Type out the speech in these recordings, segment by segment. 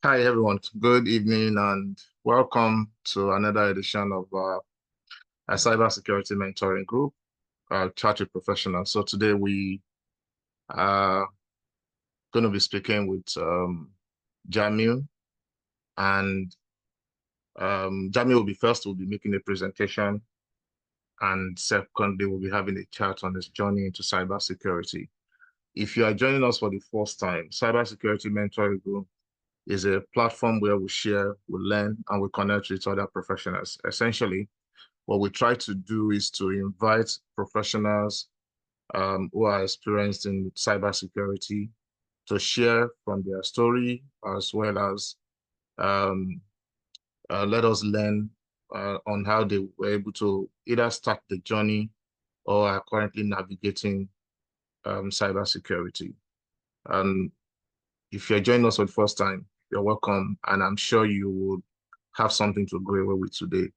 Hi, everyone. Good evening and welcome to another edition of a cybersecurity mentoring group, Chartered Professionals. So today we are going to be speaking with Jamiu, and Jamiu will be making a presentation, and secondly, we'll be having a chat on his journey into cybersecurity. If you are joining us for the first time, Cybersecurity Mentoring Group is a platform where we share, we learn, and we connect with other professionals. Essentially, what we try to do is to invite professionals who are experienced in cybersecurity to share from their story, as well as um, let us learn on how they were able to either start the journey or are currently navigating cybersecurity. And if you're joining us for the first time, you're welcome, and I'm sure you will have something to go away with today.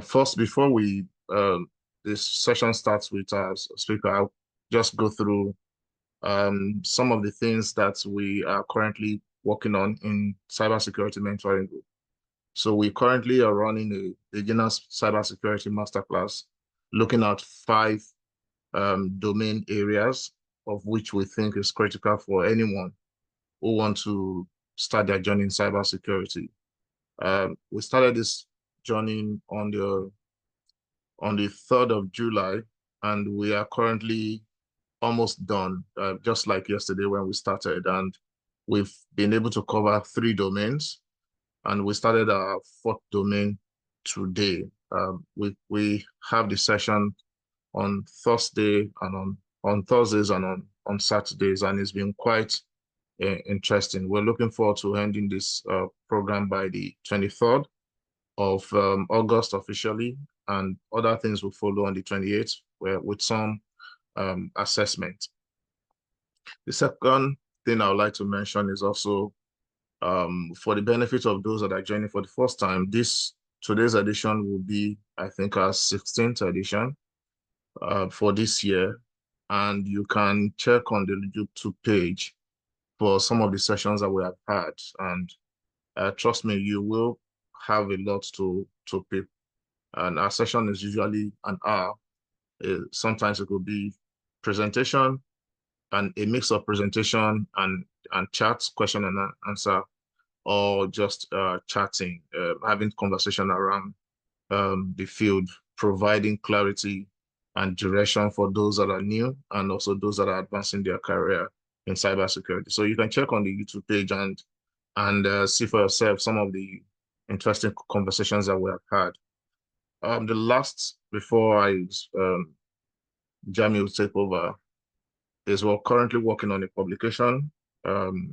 First, before we this session starts with our speaker, I'll just go through some of the things that we are currently working on in cybersecurity mentoring group. So we currently are running a beginner cybersecurity masterclass, looking at 5 domain areas of which we think is critical for anyone who want to start their journey in cybersecurity. We started this journey on the 3rd of July, and we are currently almost done, just like yesterday when we started. And we've been able to cover 3 domains, and we started our 4th domain today. We have the session on Thursday and on Thursdays and on Saturdays, and it's been quite interesting. We're looking forward to ending this program by the 23rd of August officially, and other things will follow on the 28th with some assessment. The second thing I would like to mention is also for the benefit of those that are joining for the first time, today's edition will be, I think, our 16th edition for this year. And you can check on the YouTube page for some of the sessions that we have had. And trust me, you will have a lot to pick. And our session is usually an hour. Sometimes it could be presentation and a mix of presentation and chats, question and answer, or just chatting, having conversation around the field, providing clarity and direction for those that are new and also those that are advancing their career in cybersecurity. So you can check on the YouTube page and see for yourself some of the interesting conversations that we have had. The last before Jamiu will take over is we're currently working on a publication. There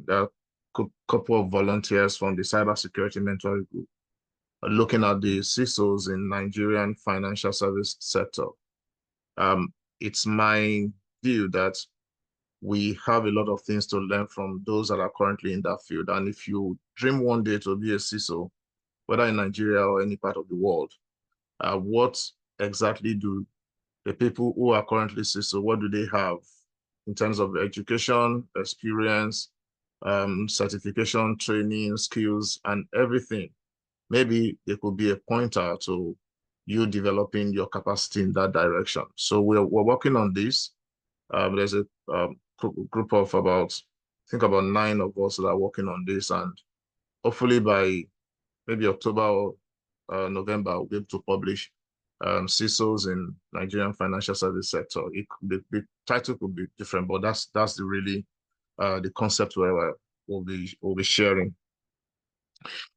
are a couple of volunteers from the cybersecurity mentoring group looking at the CISOs in Nigerian financial service sector. It's my view that we have a lot of things to learn from those that are currently in that field. And if you dream one day to be a CISO, whether in Nigeria or any part of the world, what exactly do the people who are currently CISO, what do they have in terms of education, experience, certification, training, skills, and everything? Maybe it could be a pointer to you developing your capacity in that direction. So we're working on this. There's a group of I think about 9 of us that are working on this, and hopefully by maybe October or November, we'll be able to publish CISOs in Nigerian financial service sector. The title could be different, but that's the really the concept where we'll be sharing.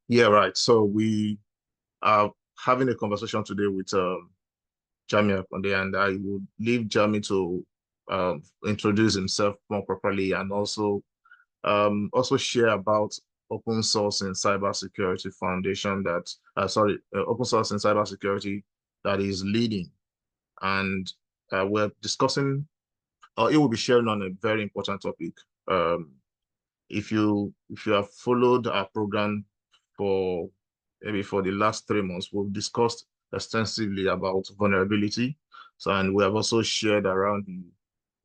Yeah, right. So we are having a conversation today with Jamiu Akande, and I will leave Jami to introduce himself more properly and also share about open source and cybersecurity foundation that open source and cybersecurity that is leading. And we're discussing, or it will be sharing on a very important topic. Um, if you have followed our program for maybe for the last 3 months, we've discussed extensively about vulnerability. So, and we have also shared around the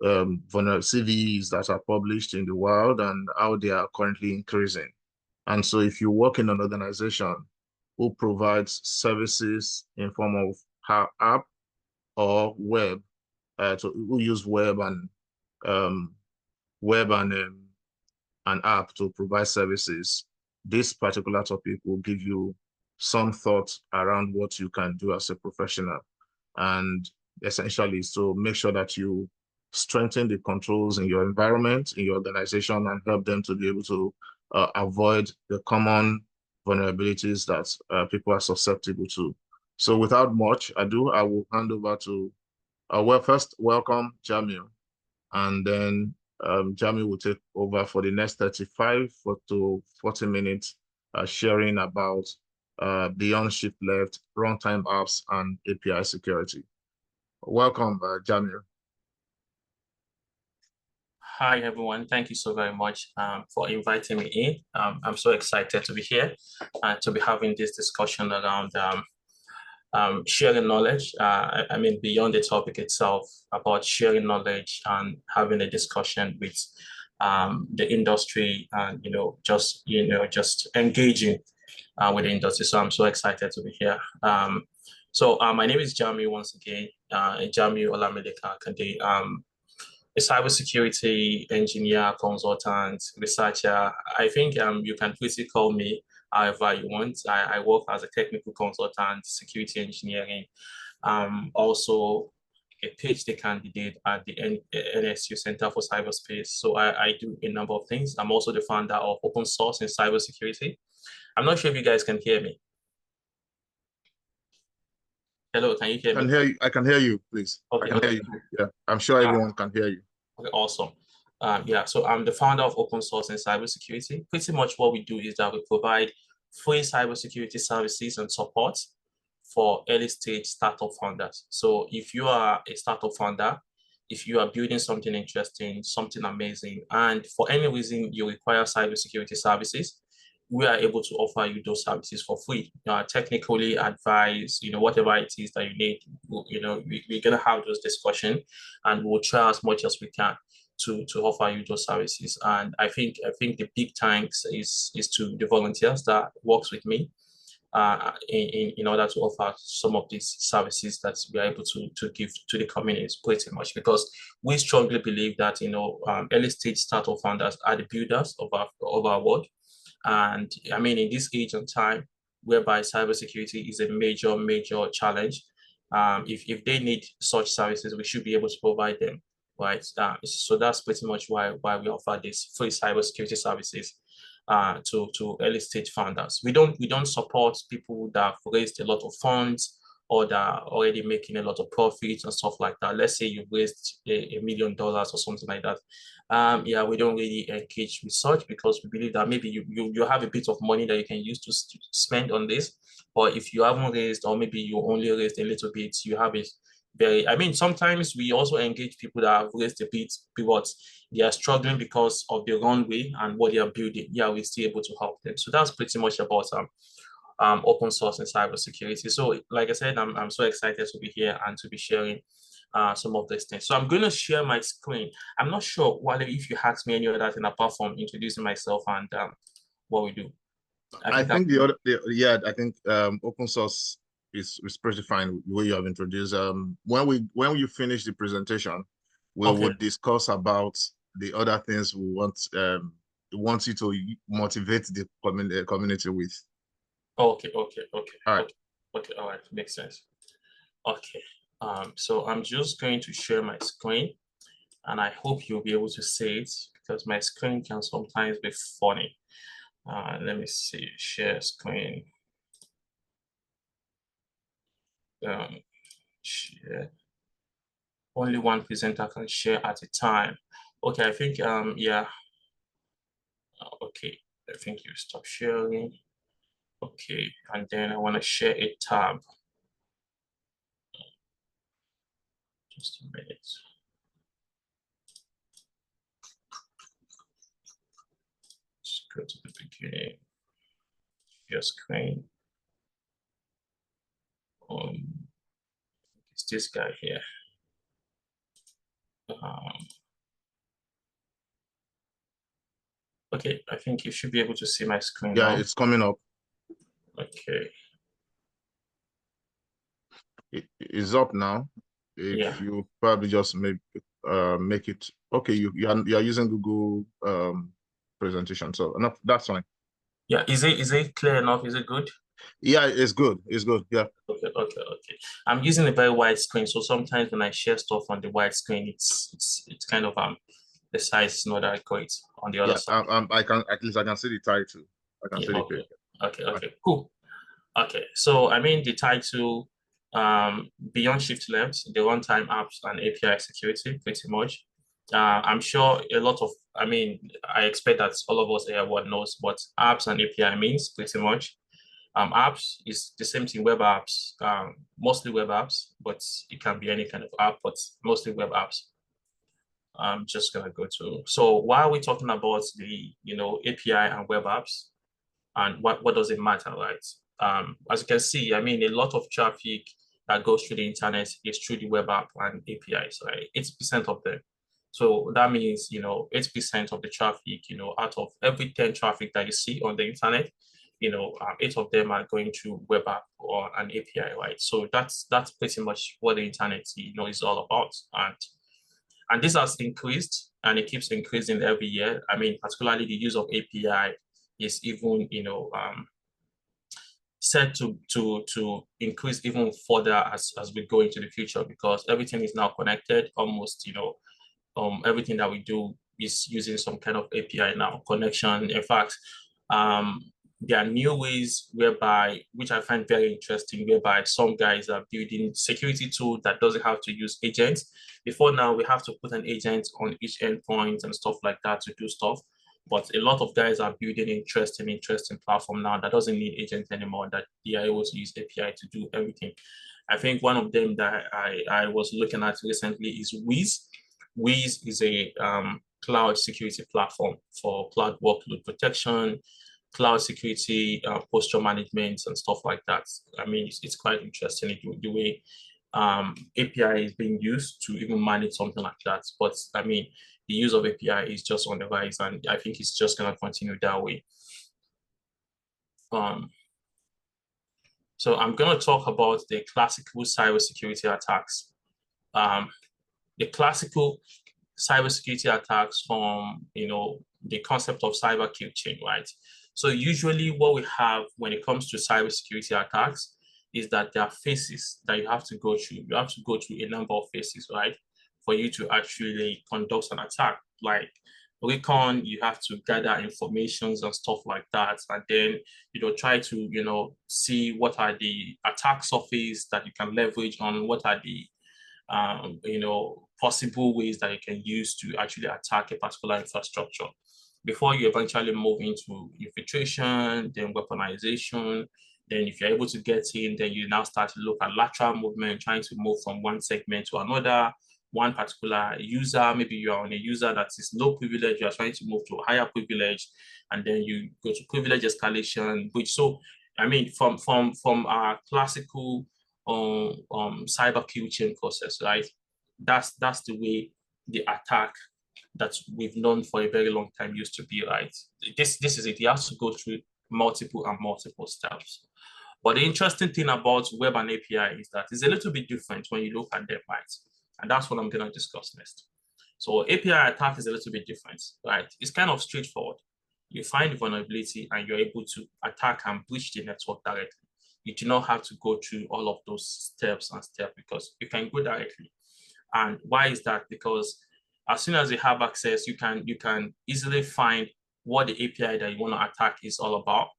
CVEs that are published in the wild and how they are currently increasing. And so if you work in an organization who provides services in form of app or web, who use um, web and an app to provide services, this particular topic will give you some thoughts around what you can do as a professional. And essentially, so make sure that you strengthen the controls in your environment, in your organization, and help them to be able to avoid the common vulnerabilities that people are susceptible to. So without much ado, I will hand over to, well, first, welcome Jamiu. And then Jamiu will take over for the next 35 to 40 minutes, sharing about beyond shift left, runtime apps, and API security. Welcome, Jamiu. Hi, everyone. Thank you so very much for inviting me in. I'm so excited to be here and to be having this discussion around sharing knowledge. I mean, beyond the topic itself, about sharing knowledge and having a discussion with the industry and, just engaging with the industry. So I'm so excited to be here. My name is Jamiu once again, Jamiu Akande. A cybersecurity engineer, consultant, researcher. I think you can pretty call me however you want. I work as a technical consultant, security engineering, also a PhD candidate at the NSU Center for Cyberspace. So I do a number of things. I'm also the founder of Open Source in Cybersecurity. I'm not sure if you guys can hear me. Hello, can you hear me? I can hear you. I can hear you, please. Okay, I can hear you. Yeah, I'm sure everyone can hear you. Okay, awesome. So I'm the founder of Open Source in Cybersecurity. Pretty much what we do is that we provide free cybersecurity services and support for early stage startup founders. So if you are a startup founder, if you are building something interesting, something amazing, and for any reason you require cybersecurity services, we are able to offer you those services for free. Technically advise, whatever it is that you need, we're going to have those discussions and we'll try as much as we can to offer you those services. And I think the big thanks is to the volunteers that works with me in order to offer some of these services that we are able to give to the communities pretty much, because we strongly believe that, early stage startup founders are the builders of our world. And I mean, in this age and time, whereby cybersecurity is a major, major challenge, if they need such services, we should be able to provide them, right? So that's pretty much why we offer these free cybersecurity services to early stage founders. We don't support people that have raised a lot of funds or that are already making a lot of profits and stuff like that. Let's say you've raised $1 million or something like that. We don't really engage with such, because we believe that maybe you have a bit of money that you can use to spend on this. But if you haven't raised, or maybe you only raised a little bit, you have it I mean, sometimes we also engage people that have raised a bit, but they are struggling because of the runway and what they are building. Yeah, we're still able to help them. So that's pretty much about open source and cybersecurity. So like I said, I'm so excited to be here and to be sharing some of these things. So I'm going to share my screen. I'm not sure, Wale, if you asked me any other thing apart from introducing myself and what we do. I think I think open source is pretty fine the way you have introduced. When you finish the presentation, we will discuss about the other things we want you to motivate the community with. Okay. All right. Okay, all right, makes sense. Okay, so I'm just going to share my screen, and I hope you'll be able to see it, because my screen can sometimes be funny. Let me see, share screen. Share. Only one presenter can share at a time. Okay, I think, yeah. Okay, I think you stop sharing. Okay, and then I want to share a tab. Just a minute. Let's go to the beginning. Share screen. It's this guy here. Okay, I think you should be able to see my screen Yeah, now. it's coming up. Okay. It is up now. Yeah. If you probably just make it okay, you're using Google presentation, so no, that's fine. Yeah. Is it clear enough? Is it good? Yeah, it's good. It's good. Yeah. Okay. I'm using a very wide screen, so sometimes when I share stuff on the wide screen, it's kind of the size is not that great on the other Yeah. side. I can at least I can see the title. I can Yeah. see the page. Okay. Cool. Okay. So I mean the title, beyond shift left, the runtime apps and API security, pretty much. I'm sure a lot of, I mean, I expect that all of us here what knows what apps and API means, pretty much. Apps is the same thing, web apps, mostly web apps, but it can be any kind of app, but mostly web apps. I'm just gonna go to, so why are we talking about the, API and web apps and what does it matter, right? As you can see, I mean, a lot of traffic that goes through the internet is through the web app and APIs, right? 80% of them. So that means, 80% of the traffic, out of every 10 traffic that you see on the internet, eight of them are going to web app or an API, right? So that's pretty much what the internet, is all about. And this has increased and it keeps increasing every year. I mean, particularly the use of API is even, set to increase even further as we go into the future because everything is now connected. Almost, everything that we do is using some kind of API now connection. In fact, um, there are new ways whereby, which I find very interesting, whereby some guys are building security tool that doesn't have to use agents. Before now, we have to put an agent on each endpoint and stuff like that to do stuff. But a lot of guys are building interesting platform now that doesn't need agents anymore, that they are able to use API to do everything. I think one of them that I was looking at recently is Wiz. Wiz is a cloud security platform for cloud workload protection, cloud security, posture management, and stuff like that. I mean, it's quite interesting the way API is being used to even manage something like that. But I mean, the use of API is just on the rise, and I think it's just going to continue that way. So I'm going to talk about the classical cybersecurity attacks. The classical cybersecurity attacks from, the concept of cyber kill chain, right? So usually what we have when it comes to cybersecurity attacks is that there are phases that you have to go through. You have to go through a number of phases, right? For you to actually conduct an attack. Like recon, you have to gather informations and stuff like that. And then, try to, see what are the attack surface that you can leverage on, what are the possible ways that you can use to actually attack a particular infrastructure before you eventually move into infiltration, then weaponization. Then if you're able to get in, then you now start to look at lateral movement, trying to move from one segment to another, one particular user. Maybe you're on a user that is low privilege, you're trying to move to a higher privilege, and then you go to privilege escalation, which so I mean from our classical cyber kill chain process, right? That's the way the attack that we've known for a very long time used to be, right? This is it. You have to go through multiple steps. But the interesting thing about web and API is that it's a little bit different when you look at them, right? And that's what I'm going to discuss next. So API attack is a little bit different, right? It's kind of straightforward. You find the vulnerability and you're able to attack and breach the network directly. You do not have to go through all of those steps because you can go directly. And why is that? Because as soon as you have access, you can easily find what the API that you want to attack is all about,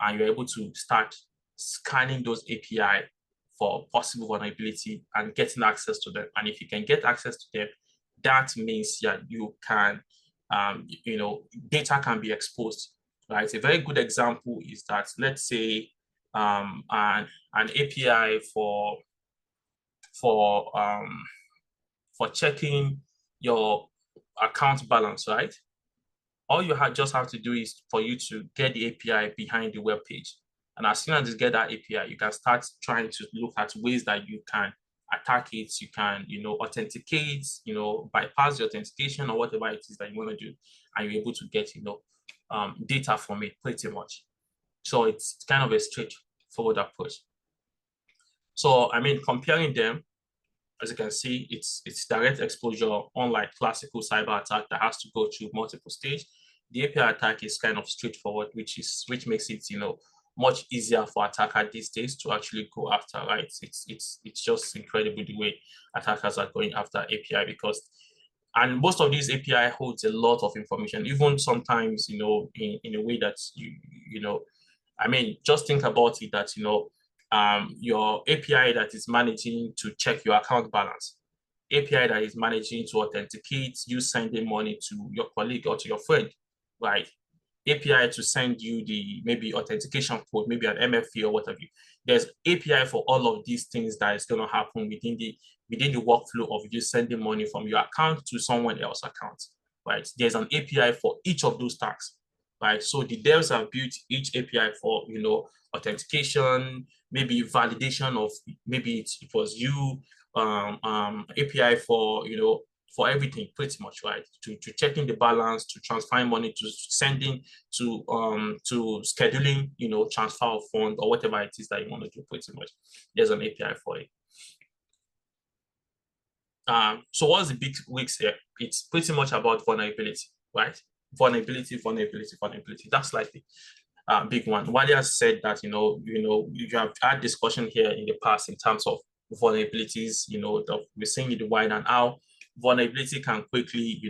and you're able to start scanning those API for possible vulnerability and getting access to them. And if you can get access to them, that means you can, data can be exposed, right? A very good example is that let's say an API for checking your account balance, right? All you just have to do is for you to get the API behind the web page. And as soon as you get that API, you can start trying to look at ways that you can attack it. You can, authenticate, bypass the authentication or whatever it is that you want to do. And you're able to get, data from it pretty much. So it's kind of a straightforward approach. So, I mean, comparing them, as you can see, it's direct exposure, unlike classical cyber attack that has to go through multiple stages. The API attack is kind of straightforward, which makes it, much easier for attacker these days to actually go after, right? It's just incredible the way attackers are going after API and most of these API holds a lot of information, even sometimes, in a way that I mean, just think about it that, your API that is managing to check your account balance, API that is managing to authenticate you sending money to your colleague or to your friend, right? API to send you the maybe authentication code, maybe an MFA or whatever. There's API for all of these things that is going to happen within the workflow of you sending money from your account to someone else's account, right? There's an API for each of those tasks, right? So the devs have built each API for, authentication, maybe validation of maybe it was you, API for, for everything pretty much, right? To checking the balance, to transferring money, to sending, to scheduling, transfer of funds or whatever it is that you want to do pretty much. There's an API for it. So what's the big risks here? It's pretty much about vulnerability, right? Vulnerability. That's like the big one. Wally has said that, you have had discussion here in the past in terms of vulnerabilities, we're seeing in the wide and how vulnerability can quickly,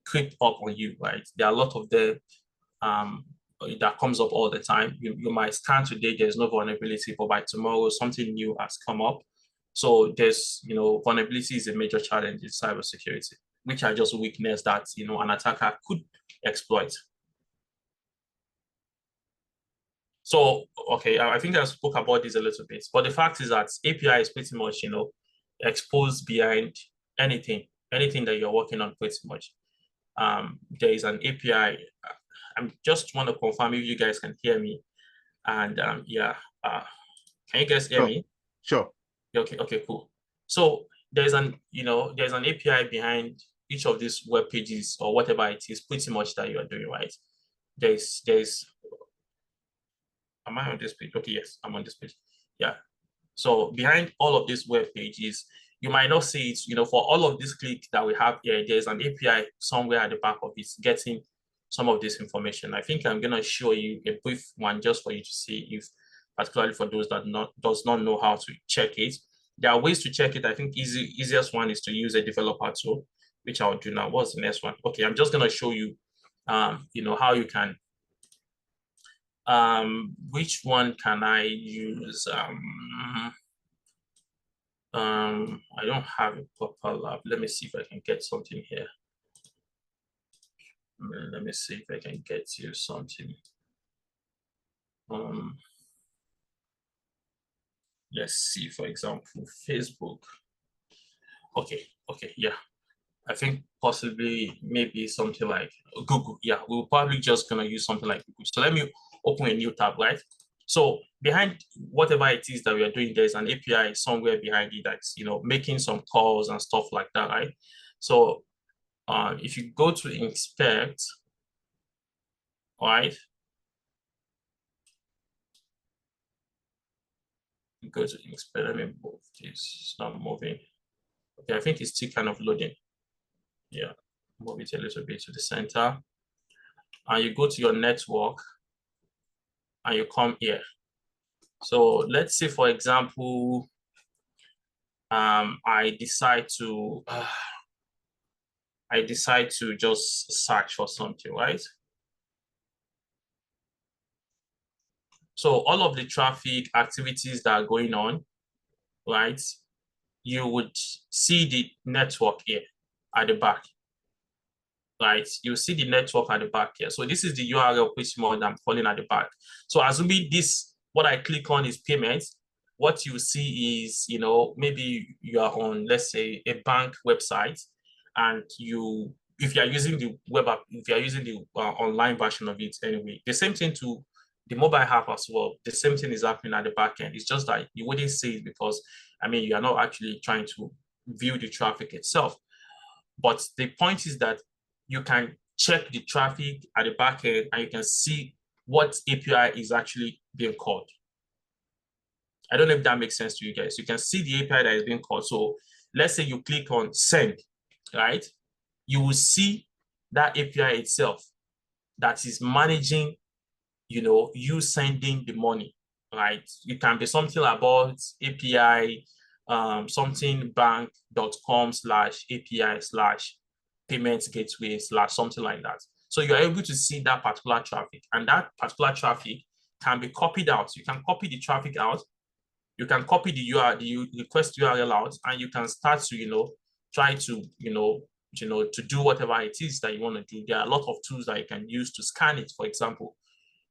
creep up on you, right? There are a lot of them that comes up all the time. You might scan today, there's no vulnerability, but by tomorrow, something new has come up. So there's, vulnerability is a major challenge in cybersecurity, which are just weakness that, an attacker could exploit. So, okay, I think I spoke about this a little bit, but the fact is that API is pretty much, exposed behind anything that you're working on pretty much. There is an API. I just want to confirm if you guys can hear me. And yeah, can you guys hear me? Sure. Okay, cool. So there's an API behind each of these web pages or whatever it is pretty much that you are doing, right? Am I on this page? Okay, yes, I'm on this page. Yeah. So behind all of these web pages, you might not see it, for all of this click that we have here, there's an API somewhere at the back of it getting some of this information. I think I'm going to show you a brief one just for you to see if, particularly for those that does not know how to check it. There are ways to check it. I think easiest one is to use a developer tool, which I'll do now. What's the next one? Okay, I'm just going to show you, how you can which one can I use? I don't have a proper lab. Let me see if I can get something here. Let me see if I can get you something. Let's see, for example, Facebook. Okay, yeah. I think possibly maybe something like Google. Yeah, we're probably just gonna use something like Google. So let me open a new tab, right? So behind whatever it is that we are doing, there's an API somewhere behind it that's, making some calls and stuff like that, right? So if you go to inspect, right? Go to inspect, let me move this, it's not moving. Okay, I think it's still kind of loading. Yeah, move it a little bit to the center. And you go to your network and you come here. So let's say, for example, I decide to just search for something, right? So all of the traffic activities that are going on, right? You would see the network here at the back, right? You see the network at the back here. So this is the URL page mode I'm calling at the back. So assuming this, what I click on is payments, what you see is, maybe you are on, let's say, a bank website, and if you are using the web app, if you are using the online version of it anyway, the same thing to the mobile app as well. The same thing is happening at the back end. It's just that you wouldn't see it because, you are not actually trying to view the traffic itself. But the point is that you can check the traffic at the back end, and you can see what API is actually being called. I don't know if that makes sense to you guys. You can see the API that is being called. So let's say you click on send, right? You will see that API itself that is managing, you sending the money, right? It can be something about API, something bank.com/API/payments gateway/ something like that. So you're able to see that particular traffic, and that particular traffic can be copied out. You can copy the traffic out. You can copy the URL, the request URL out, and you can start to, try to, to do whatever it is that you want to do. There are a lot of tools that you can use to scan it, for example,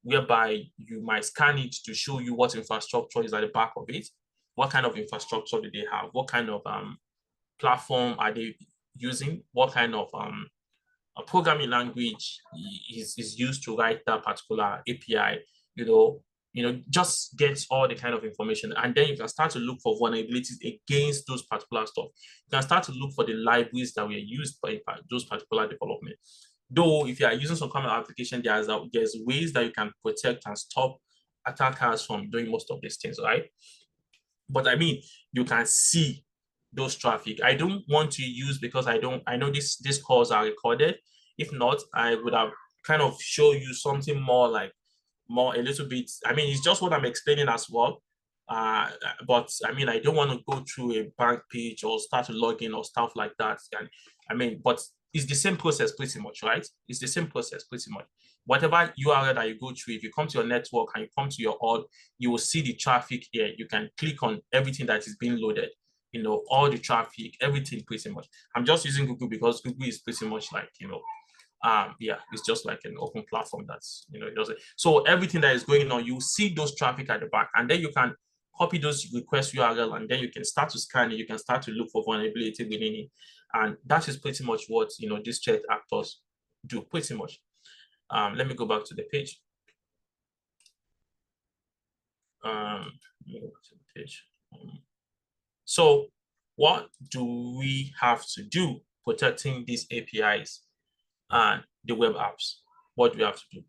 whereby you might scan it to show you what infrastructure is at the back of it. What kind of infrastructure do they have? What kind of platform are they using? What kind of a programming language is used to write that particular API? Just get all the kind of information, and then you can start to look for vulnerabilities against those particular stuff. You can start to look for the libraries that were used by those particular development. Though, if you are using some common application, there's ways that you can protect and stop attackers from doing most of these things, right? But I mean, you can see those traffic. I don't want to use, because I know these calls are recorded. If not, I would have kind of show you something more a little bit. I mean, it's just what I'm explaining as well. But I mean, I don't want to go through a bank page or start to log in or stuff like that. And I mean, but it's the same process pretty much, right? It's the same process pretty much. Whatever URL that you go through, if you come to your network and you come to your org, you will see the traffic here. You can click on everything that is being loaded, all the traffic, everything pretty much. I'm just using Google because Google is pretty much like, it's just like an open platform that's, it doesn't. So everything that is going on, you see those traffic at the back, and then you can copy those request URL, and then you can start to scan it. You can start to look for vulnerability within it. And that is pretty much what, these threat actors do pretty much. Let me go back to the page. So what do we have to do protecting these APIs and the web apps? What do we have to do?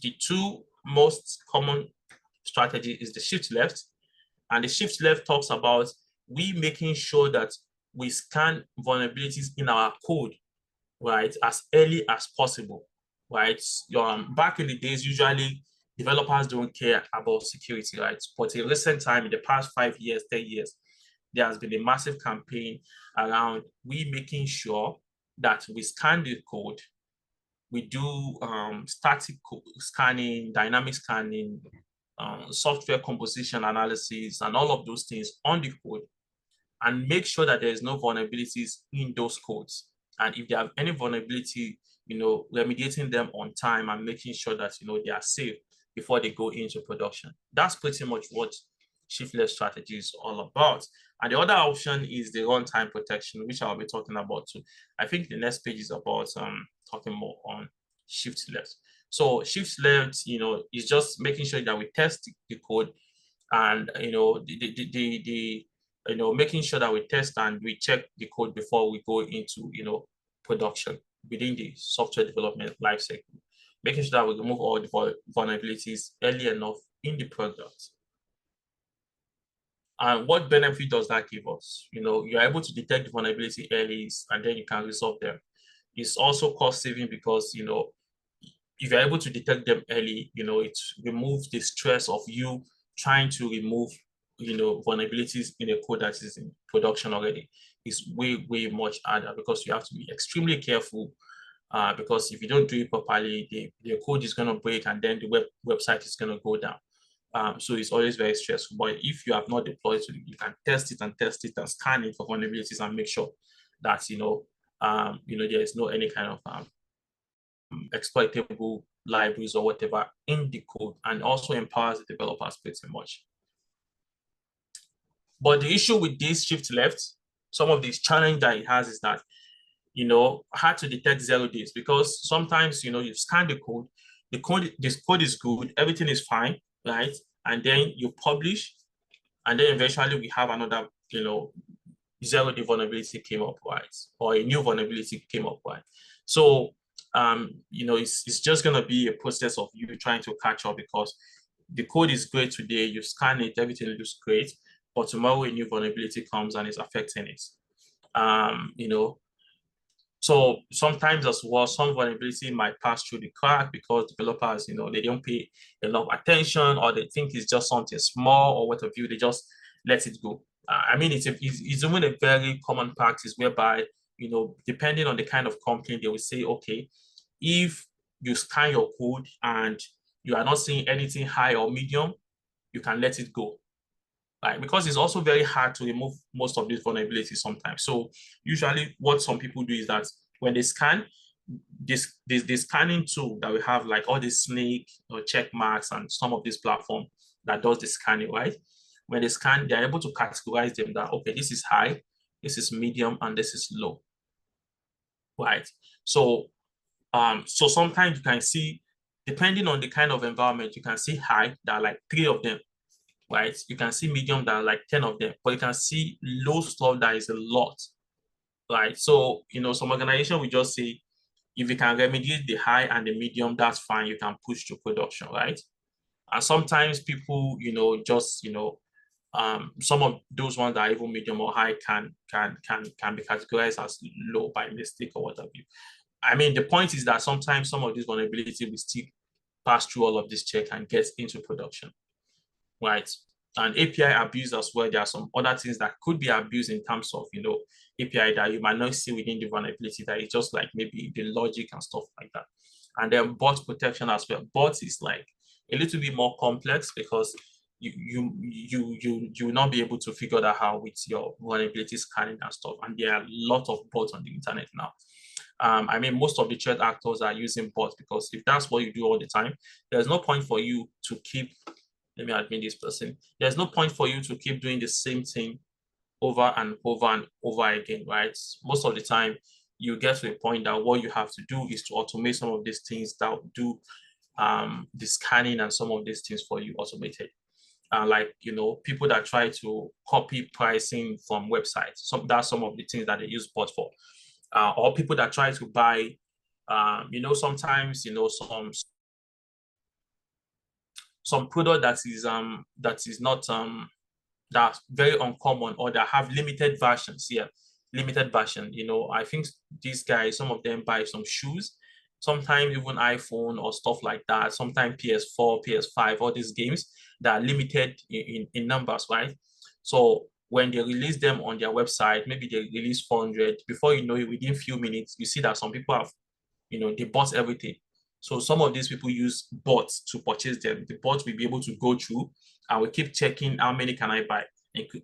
The two most common strategy is the shift left. And the shift left talks about we making sure that we scan vulnerabilities in our code, right, as early as possible, right? Back in the days, usually developers don't care about security, right? But in recent time, in the past 5 years, 10 years, there has been a massive campaign around we making sure that we scan the code. We do static scanning, dynamic scanning, software composition analysis, and all of those things on the code, and make sure that there is no vulnerabilities in those codes. And if they have any vulnerability, remediating them on time and making sure that, they are safe before they go into production. That's pretty much what shift-left strategy is all about. And the other option is the runtime protection, which I'll be talking about too. I think the next page is about talking more on shift-left. So shift-left, is just making sure that we test the code, and making sure that we test and we check the code before we go into production within the software development lifecycle, making sure that we remove all the vulnerabilities early enough in the product. And what benefit does that give us? You're able to detect the vulnerability early, and then you can resolve them. It's also cost saving because if you're able to detect them early, it removes the stress of you trying to remove vulnerabilities in a code that is in production already. Is way much harder because you have to be extremely careful, because if you don't do it properly, the code is going to break, and then the website is going to go down. So it's always very stressful. But if you have not deployed it, you can test it and scan it for vulnerabilities and make sure that there is no any kind of exploitable libraries or whatever in the code, and also empowers the developers pretty much. But the issue with this shift left, some of this challenge that it has is that, hard to detect 0 days, because sometimes, you scan the code, this code is good, everything is fine, right? And then you publish, and then eventually we have another, 0 day vulnerability came up, right? Or a new vulnerability came up, right? So it's just going to be a process of you trying to catch up, because the code is great today, you scan it, everything looks great, but tomorrow a new vulnerability comes and is affecting it. So sometimes as well, some vulnerability might pass through the crack because developers, they don't pay enough attention, or they think it's just something small or what have you, they just let it go. It's even a very common practice whereby, depending on the kind of company, they will say, okay, if you scan your code and you are not seeing anything high or medium, you can let it go. Right? Because it's also very hard to remove most of these vulnerabilities sometimes. So usually what some people do is that when they scan, this scanning tool that we have, like all the snake or check marks and some of this platform that does the scanning, right? When they scan, they're able to categorize them that, okay, this is high, this is medium, and this is low, right? So sometimes you can see, depending on the kind of environment, you can see high, that are like 3 of them, right? You can see medium, that are like 10 of them, but you can see low stuff that is a lot, right? So, some organization will just say, if you can remediate the high and the medium, that's fine, you can push to production, right? And sometimes people, some of those ones that are even medium or high can be categorized as low by mistake or whatever. I mean, the point is that sometimes some of these vulnerability will still pass through all of this check and get into production, right? And API abuse as well. There are some other things that could be abused in terms of, API that you might not see within the vulnerability, that is just like maybe the logic and stuff like that. And then bot protection as well. Bot is like a little bit more complex, because you will not be able to figure that out with your vulnerability scanning and stuff. And there are a lot of bots on the internet now. I mean, most of the threat actors are using bots, because if that's what you do all the time, there's no point for you to keep, let me admit this person, there's no point for you to keep doing the same thing over and over and over again, right? Most of the time, you get to a point that what you have to do is to automate some of these things that do the scanning and some of these things for you automated. Like, people that try to copy pricing from websites. That's some of the things that they use bots for. Or people that try to buy, sometimes, some product that is not that's very uncommon, or that have limited versions here. Limited version, I think these guys, some of them buy some shoes, sometimes even iPhone or stuff like that, sometimes PS4, PS5, all these games that are limited in numbers, right? So when they release them on their website, maybe they release 400, before you know it, within few minutes, you see that some people have, they bought everything. So some of these people use bots to purchase them. The bots will be able to go through and we keep checking how many can I buy,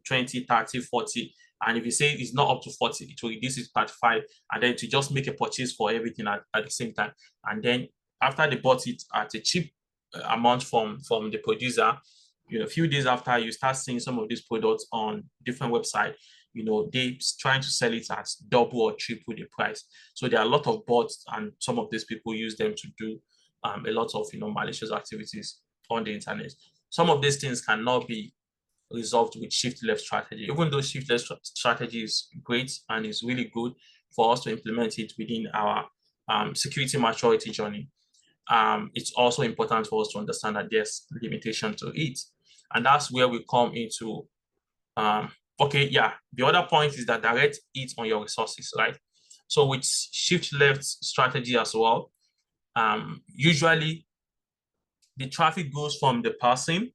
20, 30, 40. And if you say it's not up to 40, it will reduce it to 35, and then to just make a purchase for everything at the same time. And then after they bought it at a cheap amount from the producer, a few days after, you start seeing some of these products on different websites, they trying to sell it at double or triple the price. So there are a lot of bots, and some of these people use them to do a lot of malicious activities on the internet. Some of these things cannot be resolved with shift left strategy, even though shift left strategy is great and is really good for us to implement it within our security maturity journey. It's also important for us to understand that there's limitation to it. And that's where we come into, the other point is that direct it on your resources, right? So with shift left strategy as well, usually the traffic goes from the person,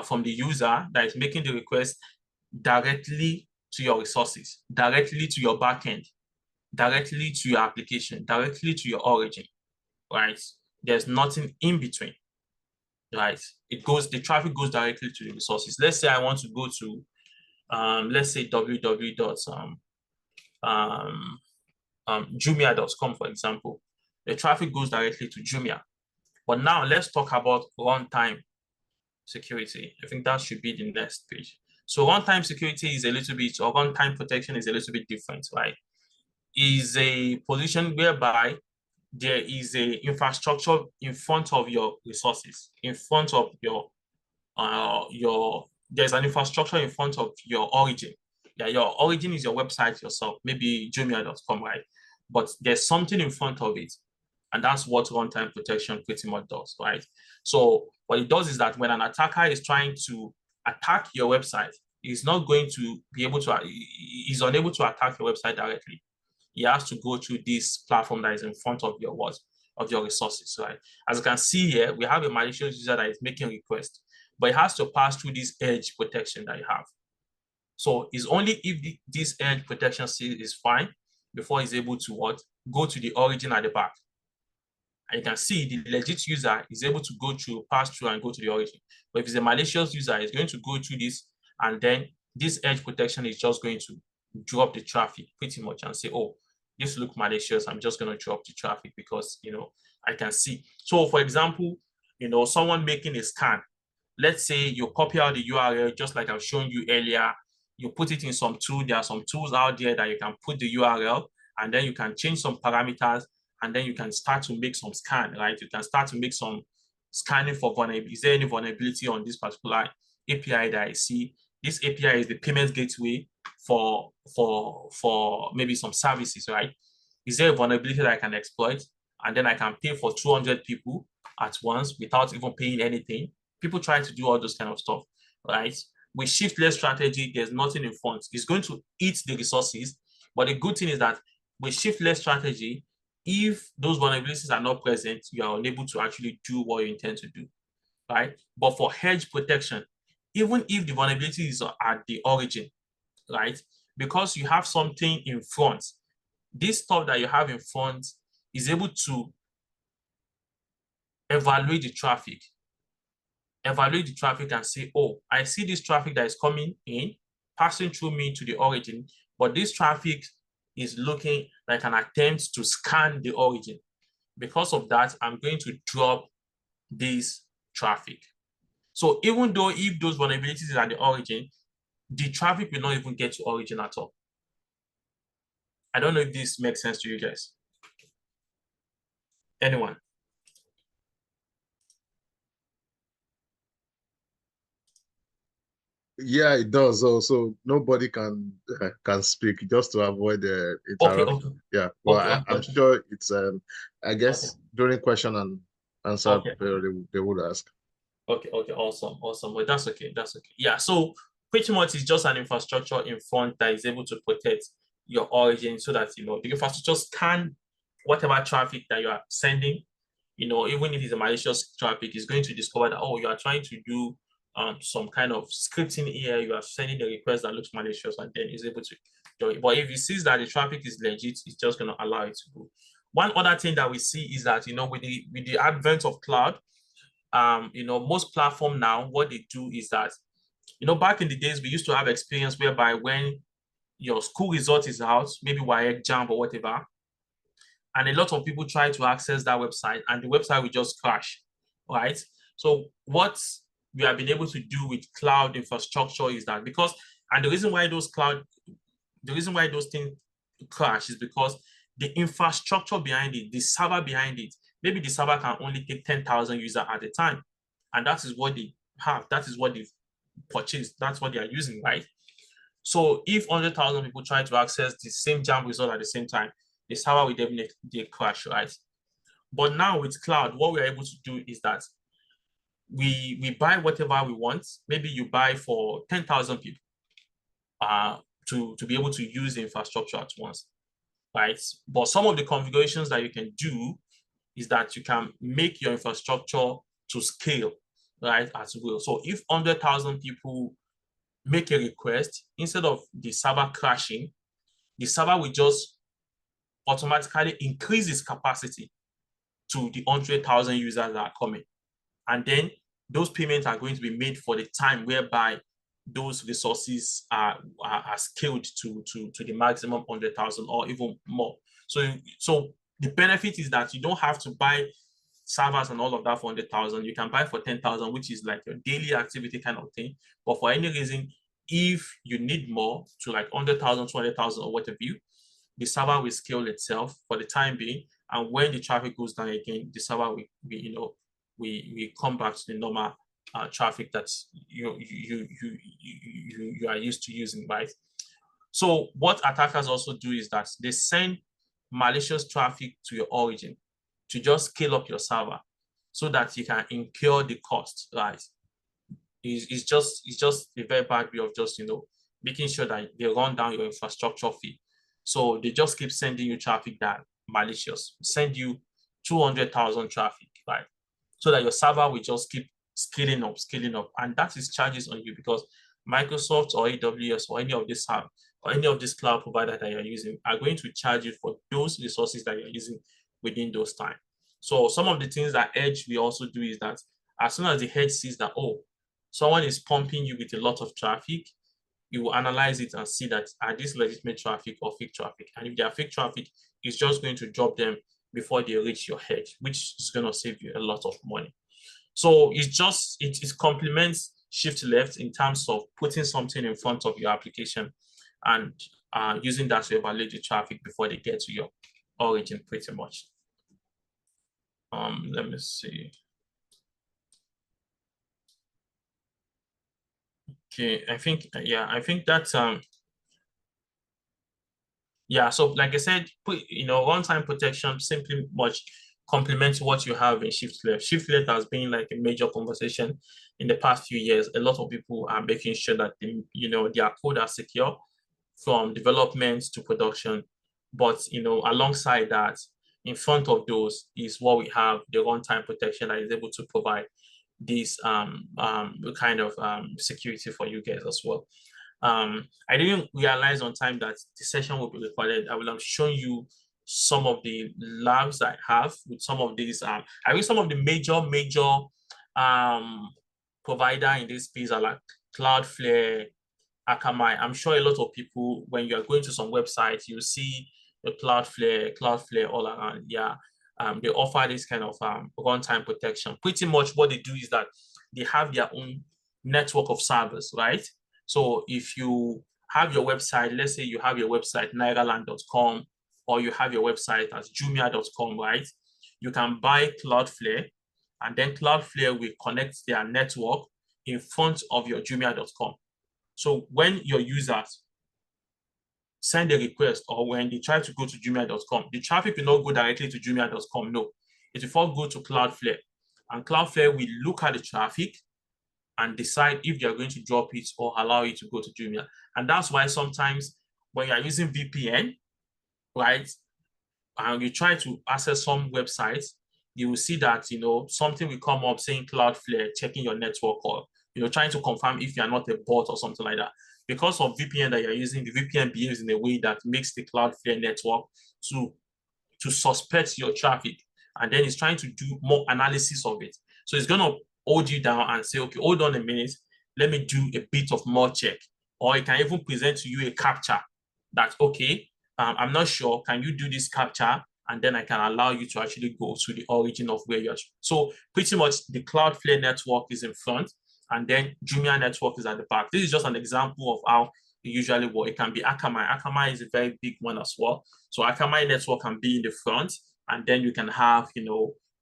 from the user that is making the request, directly to your resources, directly to your backend, directly to your application, directly to your origin, right? There's nothing in between, right? The traffic goes directly to the resources. Let's say I want to go to, let's say www.jumia.com, for example. The traffic goes directly to Jumia. But now let's talk about runtime security. I think that should be the next page. So runtime security is a little bit, or runtime protection is a little bit different, right? Is a position whereby there is a infrastructure in front of your resources, in front of there's an infrastructure in front of your origin. Yeah, your origin is your website yourself, maybe jumia.com, right? but there's something in front of it. And that's what runtime protection pretty much does, right? So what it does is that when an attacker is trying to attack your website, he's not going to be able to, he's unable to attack your website directly. He has to go through this platform that is in front of your of your resources, right? As you can see here, we have a malicious user that is making requests, but it has to pass through this edge protection that you have. So it's only if this edge protection is fine before he's able to what? Go to the origin at the back. And you can see the legit user is able to go through, pass through, and go to the origin. But if it's a malicious user, it's going to go through this, and then this edge protection is just going to drop the traffic pretty much and say, oh, this looks malicious. I'm just going to drop the traffic because, I can see. So for example, someone making a scan, let's say you copy out the URL, just like I've shown you earlier, you put it in some tool. There are some tools out there that you can put the URL, and then you can change some parameters, and then you can start to make some scan, right? You can start to make some scanning for vulnerability. Is there any vulnerability on this particular API that I see? This API is the payment gateway for maybe some services, right? Is there a vulnerability that I can exploit? And then I can pay for 200 people at once without even paying anything. People try to do all those kind of stuff, right? With shift-left strategy, there's nothing in front. It's going to eat the resources. But the good thing is that with shift-left strategy, if those vulnerabilities are not present, you are unable to actually do what you intend to do, right? But for edge protection, even if the vulnerability is at the origin, right? Because you have something in front, this stuff that you have in front is able to evaluate the traffic and say, oh, I see this traffic that is coming in, passing through me to the origin, but this traffic is looking like an attempt to scan the origin. Because of that, I'm going to drop this traffic. So even though if those vulnerabilities are at the origin, the traffic will not even get to origin at all. I don't know if this makes sense to you guys. Anyone? Yeah, it does. So nobody can speak just to avoid the interruption. Okay. Yeah, well, Okay. I'm sure it's I guess Okay. during question and answer Okay. they would ask. Okay. Awesome. Well, that's okay. Yeah. So pretty much it's just an infrastructure in front that is able to protect your origin so that the infrastructure scan whatever traffic that you are sending. Even if it's a malicious traffic, it's going to discover that, oh, you are trying to do some kind of scripting here, you are sending a request that looks malicious, and then it's able to do it. But if it sees that the traffic is legit, it's just going to allow it to go. One other thing that we see is that, with the advent of cloud, most platform now, what they do is that, back in the days, we used to have experience whereby when your school result is out, maybe WAEC, JAMB or whatever, and a lot of people try to access that website and the website will just crash, right? So what we have been able to do with cloud infrastructure is that the reason why those things crash is because the infrastructure behind it, the server behind it, maybe the server can only take 10,000 users at a time. And that is what they have. That is what they've purchased. That's what they are using, right? So if 100,000 people try to access the same JAMB result at the same time, the server will definitely crash, right? But now with cloud, what we're able to do is that we buy whatever we want. Maybe you buy for 10,000 people to be able to use the infrastructure at once, right? But some of the configurations that you can do is that you can make your infrastructure to scale, right, as well. So if 100,000 people make a request, instead of the server crashing, the server will just automatically increase its capacity to the 100,000 users that are coming. And then those payments are going to be made for the time whereby those resources are scaled to the maximum 100,000 or even more. So the benefit is that you don't have to buy servers and all of that for 100,000. You can buy for 10,000, which is like your daily activity kind of thing. But for any reason, if you need more to like 100,000, 200,000 or whatever, the server will scale itself for the time being. And when the traffic goes down again, the server we come back to the normal traffic that you are used to using, right? So what attackers also do is that they send malicious traffic to your origin to just scale up your server so that you can incur the cost, right? It's just a very bad way of just, making sure that they run down your infrastructure fee. So they just keep sending you traffic that malicious, send you 200,000 traffic, right? So that your server will just keep scaling up. And that is charges on you because Microsoft or AWS or any of this cloud provider that you're using are going to charge you for those resources that you're using within those time. So some of the things that Edge we also do is that as soon as the Edge sees that, oh, someone is pumping you with a lot of traffic, you will analyze it and see that are these legitimate traffic or fake traffic. And if they are fake traffic, it's just going to drop them before they reach your head, which is going to save you a lot of money. So it complements shift left in terms of putting something in front of your application and using that to evaluate the traffic before they get to your origin pretty much. Let me see. Okay, I think that's yeah, so like I said, runtime protection simply much complements what you have in shift left. Shift left has been like a major conversation in the past few years. A lot of people are making sure that their code are secure from development to production. But alongside that, in front of those is what we have, the runtime protection that is able to provide this kind of security for you guys as well. I didn't realize on time that the session will be recorded. I will have shown you some of the labs I have with some of these. I think some of the major provider in this space are like Cloudflare, Akamai. I'm sure a lot of people, when you are going to some websites, you see the Cloudflare all around. Yeah. They offer this kind of runtime protection. Pretty much what they do is that they have their own network of servers, right? So if you have your website, let's say you have your website nairaland.com or you have your website as jumia.com, right? You can buy Cloudflare and then Cloudflare will connect their network in front of your jumia.com. So when your users send a request or when they try to go to jumia.com, the traffic will not go directly to jumia.com. No, it will first go to Cloudflare. And Cloudflare will look at the traffic and decide if they're going to drop it or allow it to go to Jumia. And that's why sometimes when you're using VPN, right, and you try to access some websites, you will see that, something will come up saying Cloudflare, checking your network or, trying to confirm if you're not a bot or something like that. Because of VPN that you're using, the VPN behaves in a way that makes the Cloudflare network to suspect your traffic. And then it's trying to do more analysis of it. So it's going to hold you down and say, okay, hold on a minute, let me do a bit of more check. Or it can even present to you a captcha that, okay, I'm not sure, can you do this captcha? And then I can allow you to actually go to the origin of where you're. So pretty much the Cloudflare network is in front and then Jumia network is at the back. This is just an example of how it usually works. It can be Akamai. Akamai is a very big one as well. So Akamai network can be in the front and then you can have,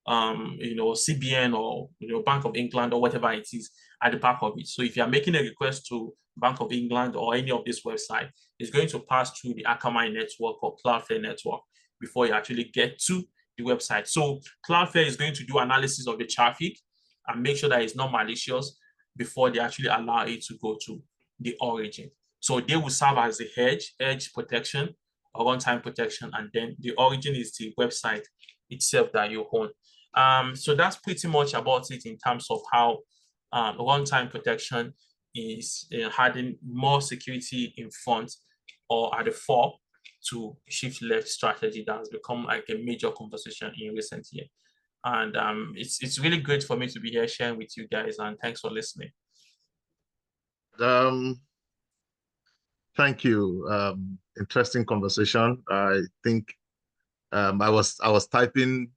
CBN or Bank of England or whatever it is at the back of it. So if you're making a request to Bank of England or any of this website, it's going to pass through the Akamai network or Cloudflare network before you actually get to the website. So Cloudflare is going to do analysis of the traffic and make sure that it's not malicious before they actually allow it to go to the origin. So they will serve as the edge protection or runtime protection, and then the origin is the website itself that you own. So that's pretty much about it in terms of how runtime protection is having more security in front or at the fore to shift left strategy that has become like a major conversation in recent years. And it's really great for me to be here sharing with you guys, and thanks for listening. Thank you. Interesting conversation. I think I was typing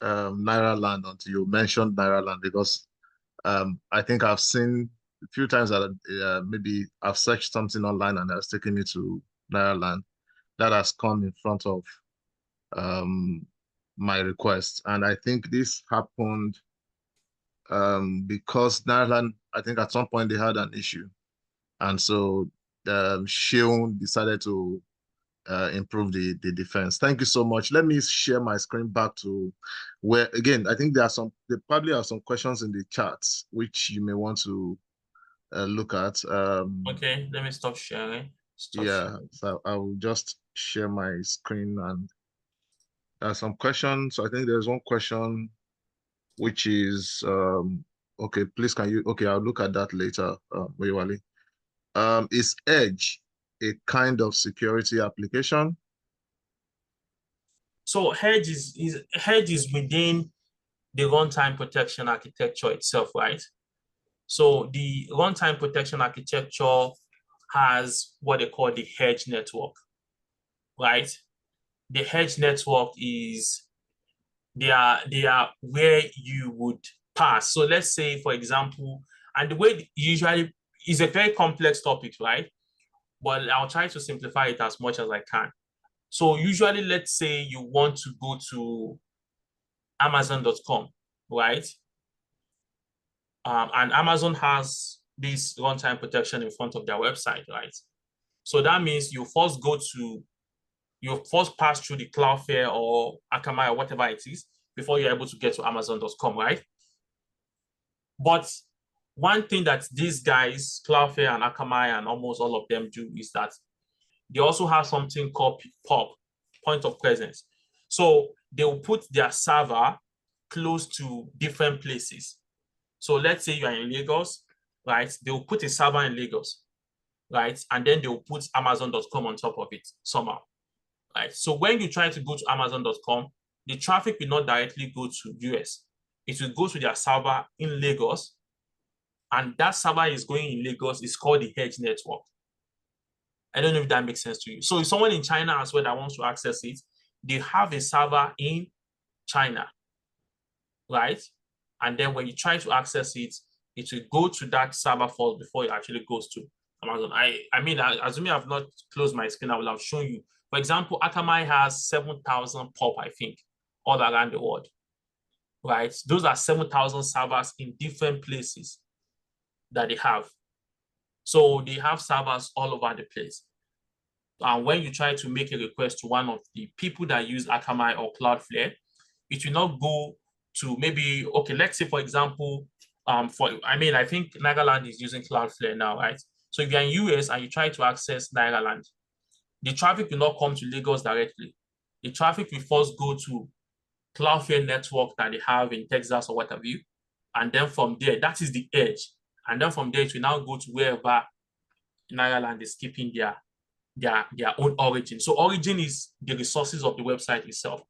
Nairaland until you mentioned Nairaland because I think I've seen a few times that maybe I've searched something online and it's taken me to Nairaland that has come in front of my request. And I think this happened because Nairaland, I think at some point they had an issue. And so Sheon decided to improve the defense. Thank you so much. Let me share my screen back to where, again, I think there probably are some questions in the chats which you may want to look at. Okay, let me stop sharing. Yeah, so I will just share my screen, and there are some questions. I think there's one question which is, okay, please can you, okay, I'll look at that later, Wale. Is Edge a kind of security application? So Edge is within the runtime protection architecture itself, right? So the runtime protection architecture has what they call the Edge network, right? The Edge network is they are where you would pass. So let's say, for example, and the way usually is a very complex topic, right? But I'll try to simplify it as much as I can. So usually, let's say you want to go to Amazon.com, right? And Amazon has this runtime protection in front of their website, right? So that means you first pass through the Cloudflare or Akamai or whatever it is before you're able to get to Amazon.com, right? But one thing that these guys, Cloudflare and Akamai and almost all of them do is that they also have something called POP, point of presence. So they will put their server close to different places. So let's say you are in Lagos, right? They will put a server in Lagos, right? And then they will put Amazon.com on top of it somehow, right? So when you try to go to Amazon.com, the traffic will not directly go to US. It will go to their server in Lagos, and that server is going in Lagos is called the Edge network. I don't know if that makes sense to you. So if someone in China as well that wants to access it, they have a server in China, right? And then when you try to access it, it will go to that server first before it actually goes to Amazon. I mean, assuming I've not closed my screen, I will have shown you. For example, Akamai has 7,000 POP, I think, all around the world, right? Those are 7,000 servers in different places that they have. So they have servers all over the place. And when you try to make a request to one of the people that use Akamai or Cloudflare, it will not go to maybe, okay, let's say, for example, I think Nagaland is using Cloudflare now, right? So if you're in US and you try to access Nagaland, the traffic will not come to Lagos directly. The traffic will first go to Cloudflare network that they have in Texas or whatever. And then from there, that is the edge. And then from there, it will now go to wherever Nagaland is keeping their own origin. So origin is the resources of the website itself,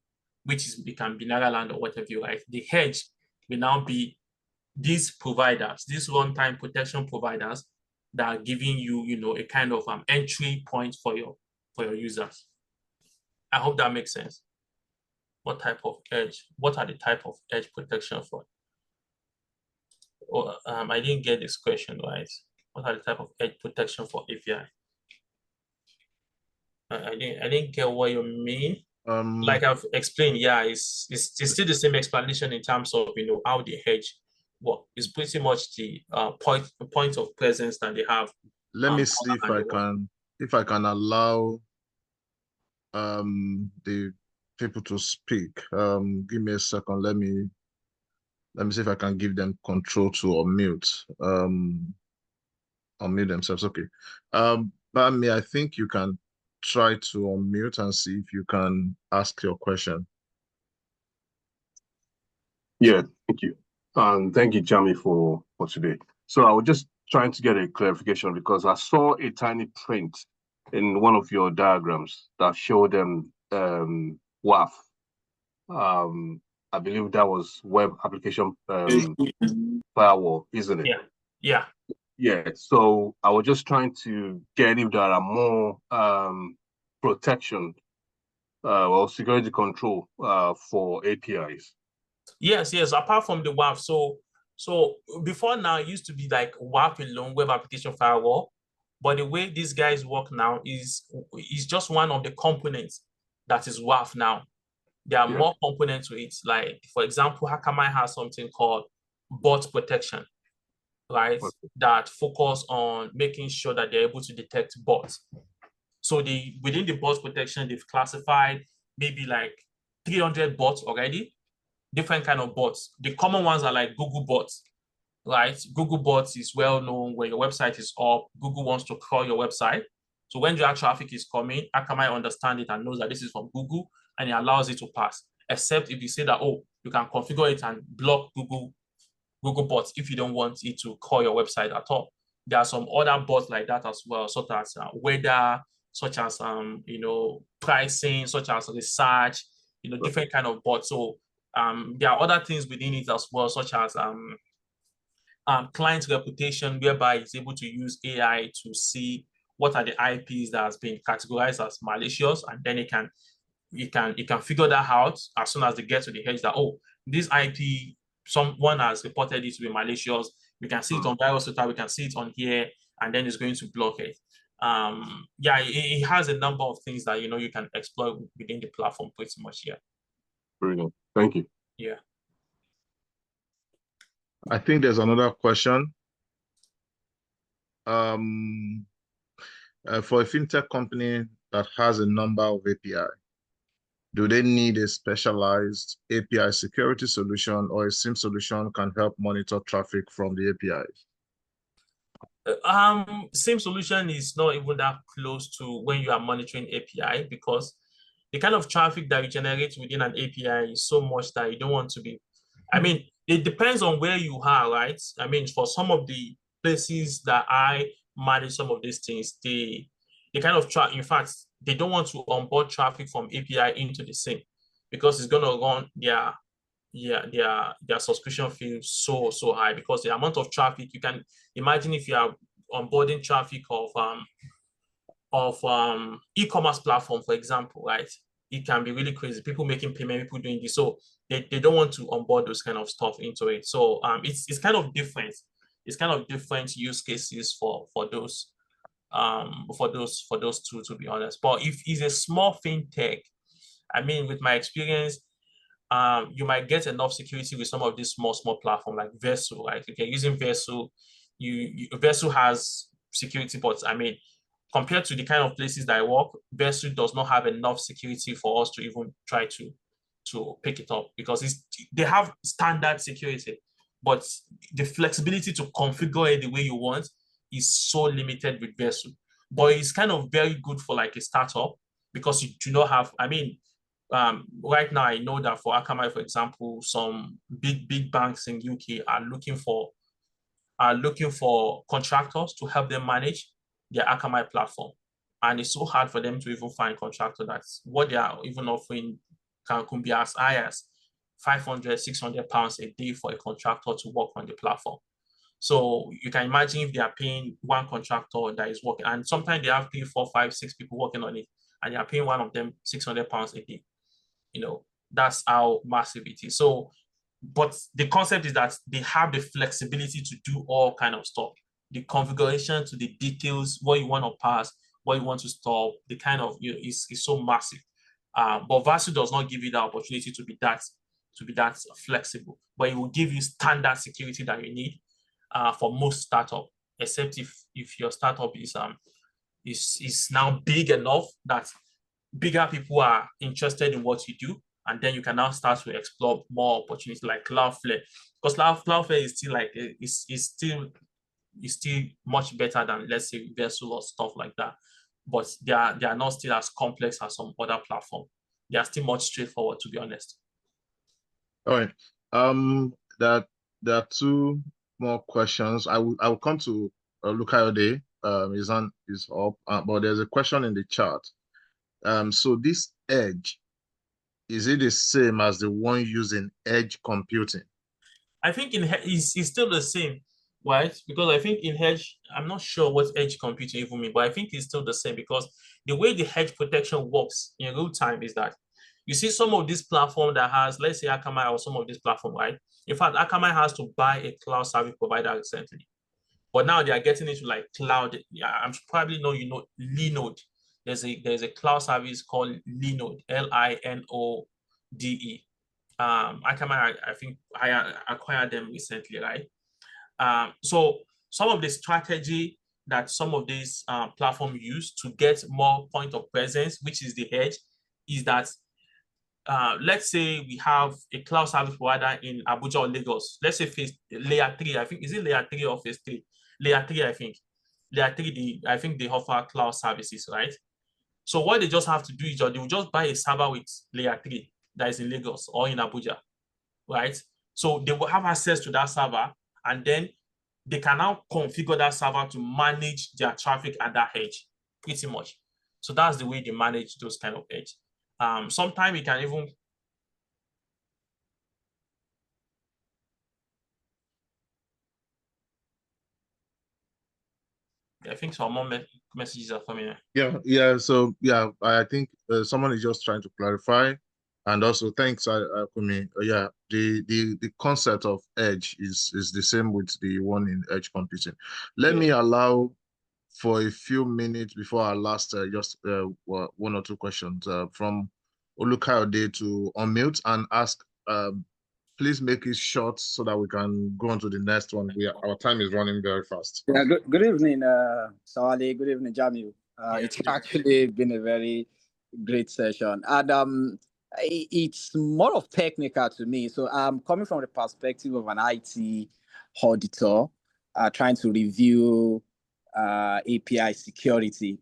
which is it can be Nagaland or whatever, right? The edge will now be these providers, these runtime protection providers that are giving you, a kind of entry point for your users. I hope that makes sense. What type of edge? What are the type of edge protection for? Oh, I didn't get this question right. What are the type of edge protection for API? I didn't get what you mean. Like I've explained, yeah, it's still the same explanation in terms of how the edge work. It's pretty much the point of presence that they have. Let me see if I can allow the people to speak. Give me a second. Let me see if I can give them control to unmute. Unmute themselves. Okay. Bami, I think you can try to unmute and see if you can ask your question. Yeah, thank you. And thank you, Jami, for today. So I was just trying to get a clarification because I saw a tiny print in one of your diagrams that showed them WAF. I believe that was web application firewall, isn't it? Yeah. Yeah. So I was just trying to get if there are more protection or security control for APIs. Yes. Apart from the WAF, so before now it used to be like WAF alone, web application firewall. But the way these guys work now is just one of the components that is WAF now. There are more components to it. Like, for example, Akamai has something called bot protection, right? That focus on making sure that they're able to detect bots. So within the bot protection, they've classified maybe like 300 bots already, different kind of bots. The common ones are like Google bots, right? Google bots is well known. When your website is up, Google wants to crawl your website. So when your traffic is coming, Akamai understands it and knows that this is from Google, and it allows it to pass. Except if you say that, oh, you can configure it and block Google bots if you don't want it to call your website at all. There are some other bots like that as well, such as weather, such as pricing, such as research, different kind of bots. So there are other things within it as well, such as client reputation, whereby it's able to use AI to see what are the IPs that has been categorized as malicious, and then it can figure that out as soon as they get to the edge that, oh, this IP, someone has reported it to be malicious. We can see it on VirusTotal, we can see it on here, and then it's going to block it. Yeah, it has a number of things that you can exploit within the platform pretty much. Yeah. Brilliant. Thank you. Yeah. I think there's another question. For a fintech company that has a number of API, do they need a specialized API security solution, or a SIEM solution can help monitor traffic from the APIs? SIEM solution is not even that close to when you are monitoring API, because the kind of traffic that you generate within an API is so much that you don't want to be. I mean, it depends on where you are, right? I mean, for some of the places that I manage some of these things, they kind of in fact, they don't want to onboard traffic from API into the SIEM, because it's going to run their subscription fee so high, because the amount of traffic, you can imagine if you are onboarding traffic of e-commerce platform, for example, right? It can be really crazy. People making payment, people doing this. So they don't want to onboard those kind of stuff into it. So it's kind of different. It's kind of different use cases for those two, to be honest. But if it's a small fintech, I mean, with my experience, you might get enough security with some of these small platforms like Vessel, right? If you're using Vessel, Vessel has security, but I mean, compared to the kind of places that I work, Vessel does not have enough security for us to even try to pick it up, because they have standard security, but the flexibility to configure it the way you want is so limited with Vessel. But it's kind of very good for like a startup, because you do not have, I mean, right now I know that for Akamai, for example, some big banks in UK are looking for contractors to help them manage their Akamai platform. And it's so hard for them to even find contractor. That's what they are even offering can be as high as 500, 600 pounds a day for a contractor to work on the platform. So you can imagine if they are paying one contractor that is working, and sometimes they have 3, 4, 5, 6 people working on it, and they are paying one of them 600 pounds a day. That's how massive it is. So, but the concept is that they have the flexibility to do all kind of stuff. The configuration to the details, what you want to pass, what you want to stop, the kind of is so massive. But Vasu does not give you the opportunity to be that flexible. But it will give you standard security that you need for most startup, except if your startup is now big enough that bigger people are interested in what you do, and then you can now start to explore more opportunities like Cloudflare, because Cloudflare is still like is still much better than, let's say, Vessel or stuff like that. But they are not still as complex as some other platform. They are still much straightforward, to be honest. All right. There are two more questions. I will come to Lukayode. Is up, but there's a question in the chat. So this edge, is it the same as the one using edge computing? I think it's still the same, right? Because I think in edge, I'm not sure what edge computing even means, but I think it's still the same, because the way the edge protection works in real time is that you see some of this platform that has, let's say Akamai or some of this platform, right? In fact, Akamai has to buy a cloud service provider recently. But now they are getting into like cloud. Yeah, I'm probably know Linode. There's a cloud service called Linode, Linode. Akamai, I think I acquired them recently, right? So some of the strategy that some of these platforms use to get more point of presence, which is the edge, is that let's say we have a cloud service provider in Abuja or Lagos. Let's say phase layer 3, I think, is it layer 3 or phase 3? Layer 3, I think. Layer 3, I think they offer cloud services, right? So what they just have to do is they will just buy a server with layer 3 that is in Lagos or in Abuja, right? So they will have access to that server, and then they can now configure that server to manage their traffic at that edge, pretty much. So that's the way they manage those kind of edge. Sometimes you can even I think some more messages are coming in. Yeah. So yeah, I think someone is just trying to clarify, and also thanks, Kumi. Yeah, the concept of edge is the same with the one in edge computing. Let me allow for a few minutes before our last just one or two questions from Olukayode to unmute and ask. Please make it short so that we can go on to the next one. Our time is running very fast. Yeah, good evening, Sawale. Good evening, Jamiu. It's actually been a very great session. And it's more of technical to me. So I'm coming from the perspective of an IT auditor, trying to review API security.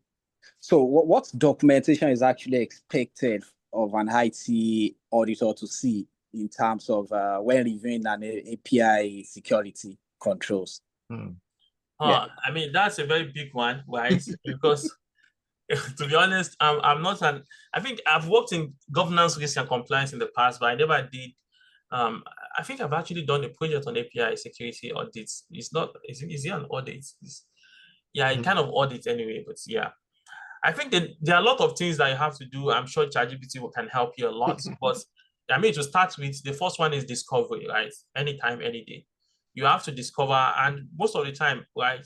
So what documentation is actually expected of an IT auditor to see in terms of when reviewing an API security controls? I mean, that's a very big one, right? Because to be honest, I'm not I think I've worked in governance, risk, and compliance in the past, but I never did. I think I've actually done a project on API security audits. It's not, is it an audit? It kind of audits anyway, but yeah. I think that there are a lot of things that you have to do. I'm sure ChatGPT can help you a lot, but I mean, to start with, the first one is discovery, right? Anytime, any day. You have to discover, and most of the time, right,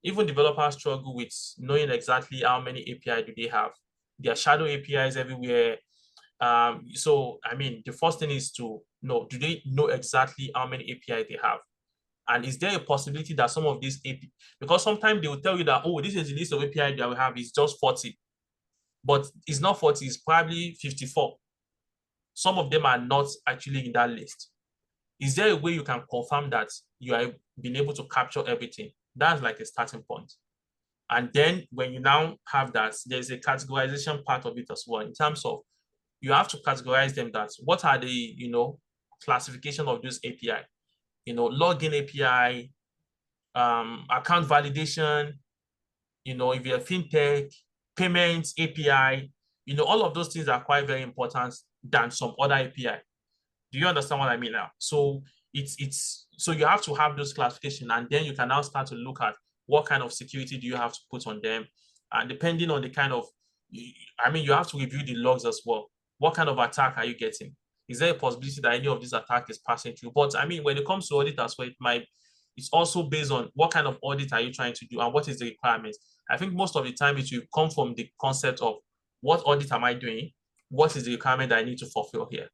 even developers struggle with knowing exactly how many API do they have. There are shadow APIs everywhere. So, I mean, the first thing is to know, do they know exactly how many API they have? And is there a possibility that some of these API, because sometimes they will tell you that, oh, this is the list of API that we have, it's just 40. But it's not 40, it's probably 54. Some of them are not actually in that list. Is there a way you can confirm that you have been able to capture everything? That's like a starting point. And then when you now have that, there's a categorization part of it as well, in terms of you have to categorize them. That what are the, classification of those API? Login API, account validation, if you're fintech, payments API, all of those things are quite very important than some other API. Do you understand what I mean now? So so you have to have those classification, and then you can now start to look at what kind of security do you have to put on them. And depending on the kind of, I mean, you have to review the logs as well. What kind of attack are you getting? Is there a possibility that any of these attack is passing through? But I mean, when it comes to audit as well, it's also based on what kind of audit are you trying to do and what is the requirement. I think most of the time it will come from the concept of what audit am I doing? What is the requirement that I need to fulfill here?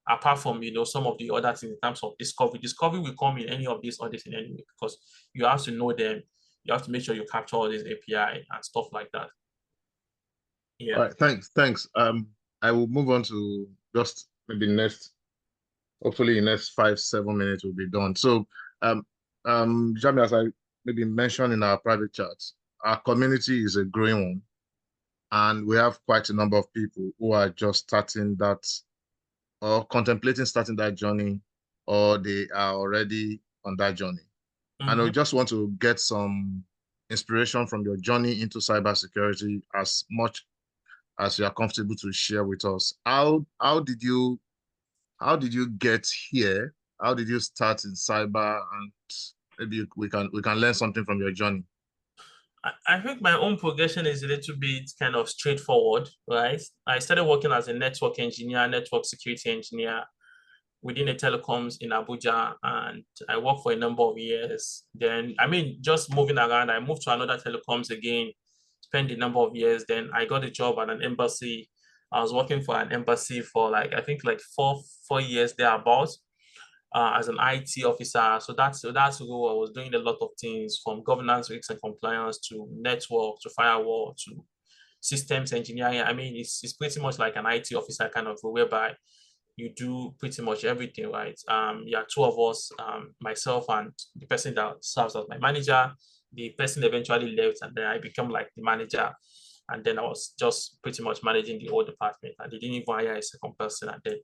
Apart from, some of the other things in terms of discovery. Discovery will come in any of these audits in any way, because you have to know them. You have to make sure you capture all these API and stuff like that. Yeah. All right, thanks. I will move on to just maybe hopefully in next 5-7 minutes we'll be done. So Jamiu, as I maybe mentioned in our private chats, our community is a growing one, and we have quite a number of people who are just starting that or contemplating starting that journey, or they are already on that journey. And I just want to get some inspiration from your journey into cybersecurity, as much as you are comfortable to share with us. How did you get here? How did you start in cyber? And maybe we can learn something from your journey. I think my own progression is a little bit kind of straightforward, right? I started working as a network engineer, network security engineer within the telecoms in Abuja, and I worked for a number of years. Then, I mean, just moving around, I moved to another telecoms again, spent a number of years. Then I got a job at an embassy. I was working for an embassy for I think 4 years thereabouts. as an IT officer. So that's role. I was doing a lot of things from governance, risks and compliance to network to firewall to systems engineering. I mean, it's pretty much like an IT officer kind of role whereby you do pretty much everything, right? Yeah, two of us, myself and the person that serves as my manager. The person eventually left, and then I became like the manager. And then I was just pretty much managing the whole department, and they didn't even hire a second person. And then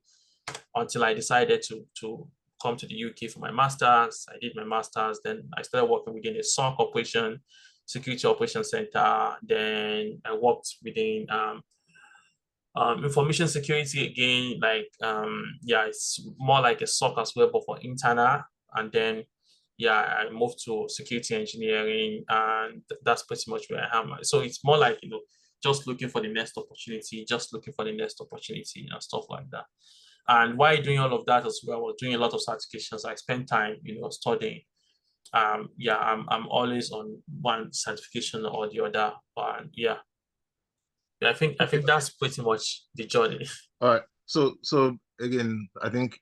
until I decided to come to the UK for my master's, I did my master's. Then I started working within a SOC operation, security operations center. Then I worked within information security again, like yeah, it's more like a SOC as well, but for internal. And then yeah, I moved to security engineering, and that's pretty much where I am. So it's more like, you know, just looking for the next opportunity, and stuff like that. And while doing all of that as well, I was doing a lot of certifications. I spent time, you know, studying. Yeah, I'm always on one certification or the other. And yeah, I think that's pretty much the journey. All right. So again, I think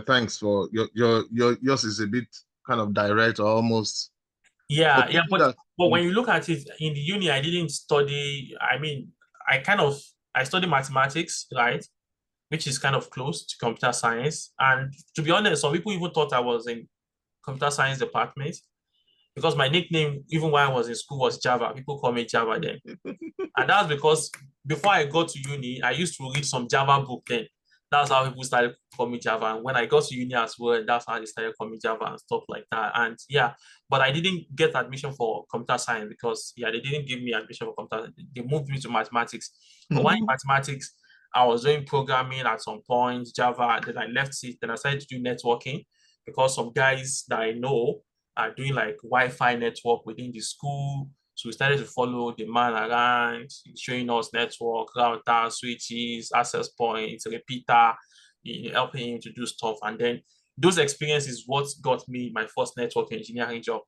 thanks for yours is a bit kind of direct or almost. Yeah, yeah, but that, when you look at it in the uni, I didn't study. I mean, I studied mathematics, right? Which is kind of close to computer science. And to be honest, some people even thought I was in computer science department because my nickname, even while I was in school, was Java. People call me Java then. And that's because before I got to uni, I used to read some Java book then. That's how people started calling me Java. And when I got to uni as well, that's how they started calling me Java and stuff like that. And yeah, but I didn't get admission for computer science because yeah, they didn't give me admission for computer. They moved me to mathematics. But when in mathematics, I was doing programming at some point, Java, then I left it, then I started to do networking because some guys that I know are doing like Wi-Fi network within the school. So we started to follow the man around, showing us network, router, switches, access points, repeater, helping him to do stuff. And then those experiences what got me my first network engineering job.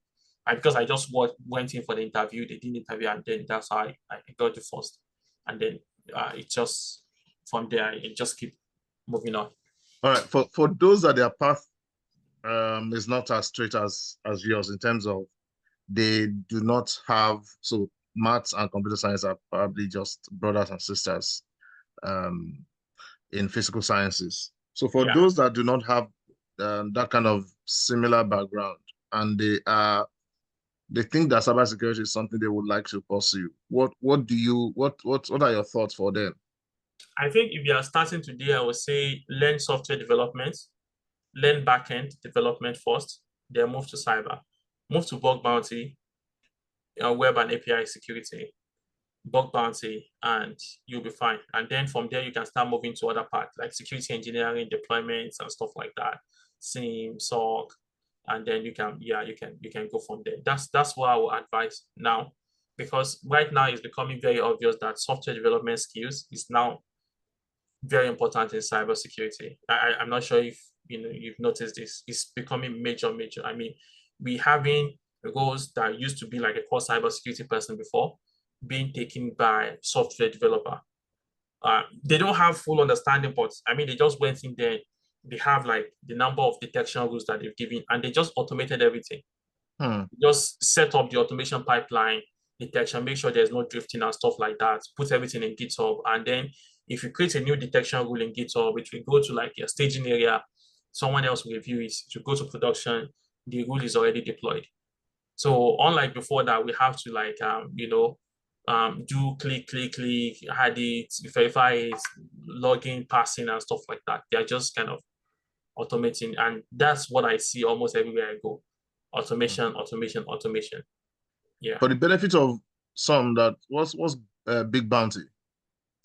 And because I just went in for the interview, they did interview, and then that's how I got the first. And then it just, from there, it just keep moving on. All right. For those that their path is not as straight as yours in terms of they do not have, so maths and computer science are probably just brothers and sisters in physical sciences. So for those that do not have that kind of similar background and they think that cybersecurity is something they would like to pursue, what are your thoughts for them? I think if you are starting today, I would say learn software development, learn backend development first, then move to cyber. Move to bug bounty, web and API security, bug bounty, and you'll be fine. And then from there, you can start moving to other parts like security engineering, deployments, and stuff like that. SIEM, SOC, and then you can go from there. That's what I would advise now, because right now it's becoming very obvious that software development skills is now very important in cybersecurity. I'm not sure if you've noticed this. It's becoming major. I mean, we having roles that used to be like a core cybersecurity person before being taken by software developer. They don't have full understanding, but I mean, they just went in there. They have like the number of detection rules that they've given, and they just automated everything. Just set up the automation pipeline, detection, make sure there's no drifting and stuff like that. Put everything in GitHub, and then if you create a new detection rule in GitHub, which will go to like your staging area, someone else will review it. To go to production, the rule is already deployed. So unlike before that, we have to like do click, add it, verify it, login, passing, and stuff like that. They're just kind of automating, and that's what I see almost everywhere I go. Automation. Yeah. For the benefit of some, that what's big bounty?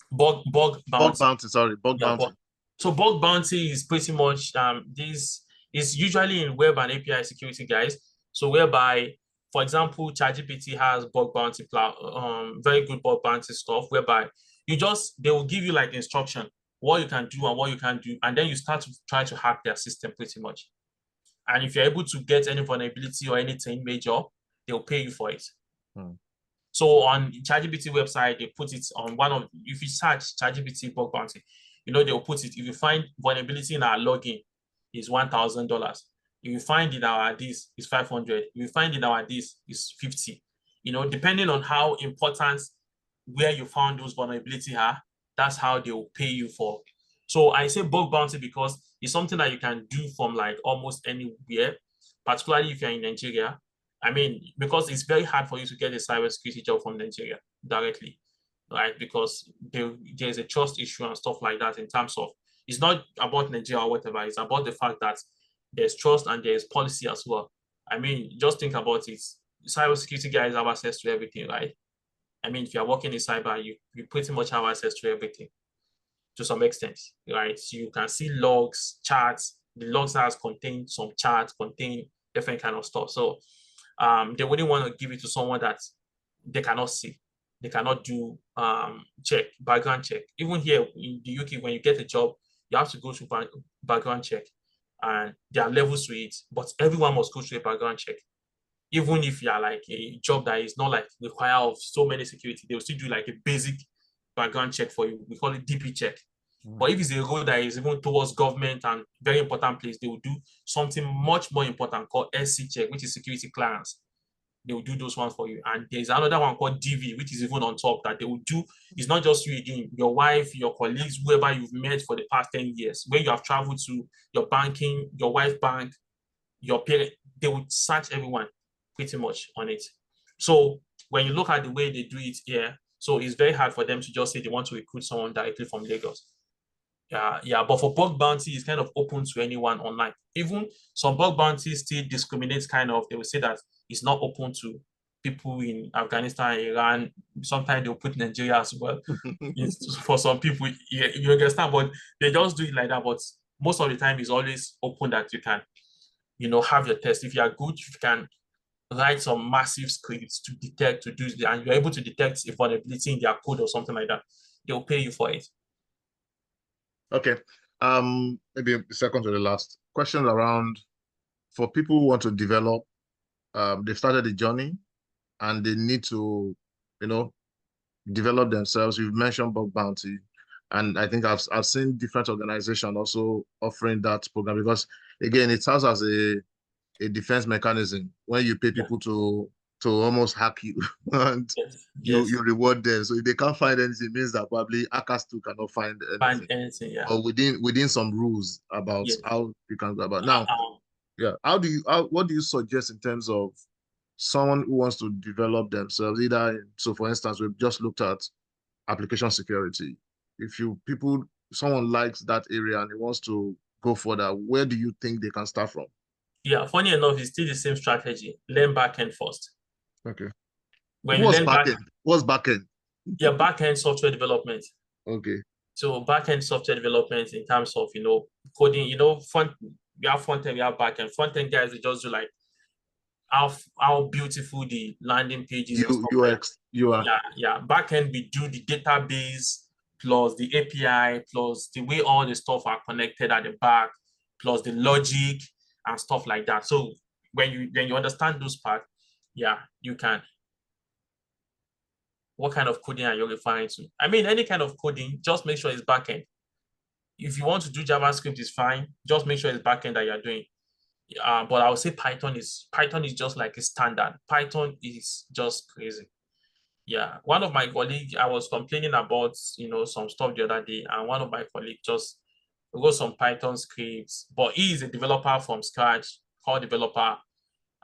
Bug bounty. Bug bounty. So bug bounty is pretty much this is usually in web and API security guys. So whereby, for example, ChatGPT has bug bounty, very good bug bounty stuff, whereby they will give you like instruction, what you can do and what you can't do, and then you start to try to hack their system pretty much. And if you're able to get any vulnerability or anything major, they'll pay you for it. So on ChatGPT website, they put it on if you search ChatGPT bug bounty, they'll put it, if you find vulnerability in our login, is $1,000. If you find in our this is 500. If you find in our this is 50. You know, depending on how important where you found those vulnerability are, that's how they will pay you for. So I say bug bounty because it's something that you can do from like almost anywhere, particularly if you're in Nigeria. I mean, because it's very hard for you to get a cybersecurity job from Nigeria directly, right? Because there's a trust issue and stuff like that in terms of, it's not about Nigeria or whatever, it's about the fact that there's trust and there's policy as well. I mean, just think about it. Cybersecurity guys have access to everything, right? I mean, if you're working in cyber, you pretty much have access to everything to some extent, right? So you can see logs, charts. The logs has contain some charts, contain different kind of stuff. So they wouldn't want to give it to someone that they cannot see. They cannot do background check. Even here in the UK, when you get a job, you have to go through background check. And there are levels to it, but everyone must go through a background check. Even if you are like a job that is not like require of so many security, they will still do like a basic background check for you. We call it DP check. But if it's a role that is even towards government and very important place, they will do something much more important called SC check, which is security clearance. They will do those ones for you. And there's another one called DV, which is even on top that they will do. It's not just you again, your wife, your colleagues, whoever you've met for the past 10 years, where you have traveled to, your banking, your wife's bank, your parent, they will search everyone pretty much on it. So when you look at the way they do it here, so it's very hard for them to just say they want to recruit someone directly from Lagos. Yeah, but for bug bounty, it's kind of open to anyone online. Even some bug bounties still discriminates kind of, they will say that it's not open to people in Afghanistan, Iran. Sometimes they'll put Nigeria as well. For some people, you understand, but they just do it like that. But most of the time, it's always open that you can, you know, have your test. If you are good, you can write some massive scripts to detect, to do, and you're able to detect a vulnerability in their code or something like that. They'll pay you for it. Okay. Maybe the second to the last question around for people who want to develop, they've started the journey and they need to, you know, develop themselves. You've mentioned bug bounty, and I think I've seen different organizations also offering that program because again, it serves as a defense mechanism when you pay people to almost hack you and you reward them. So if they can't find anything, it means that probably hackers too cannot find anything. Yeah. Or within some rules about how you can go about. Now, what do you suggest in terms of someone who wants to develop themselves? So for instance, we've just looked at application security. If someone likes that area and he wants to go further, where do you think they can start from? Yeah, funny enough, it's still the same strategy. Learn backend first. Okay. What's backend? Yeah, backend software development. Okay. So backend software development in terms of, you know, coding, you know, we have front end, we have backend. Front end guys, they just do like how beautiful the landing pages and stuff UX, UI. Yeah. Backend, we do the database plus the API plus the way all the stuff are connected at the back plus the logic and stuff like that. So when you understand those parts, yeah, you can. What kind of coding are you referring to? I mean, any kind of coding, just make sure it's backend. If you want to do JavaScript, it's fine. Just make sure it's backend that you're doing. But I would say Python is just like a standard. Python is just crazy. Yeah, one of my colleagues, I was complaining about, you know, some stuff the other day, and one of my colleagues just wrote some Python scripts, but he is a developer from scratch, core developer.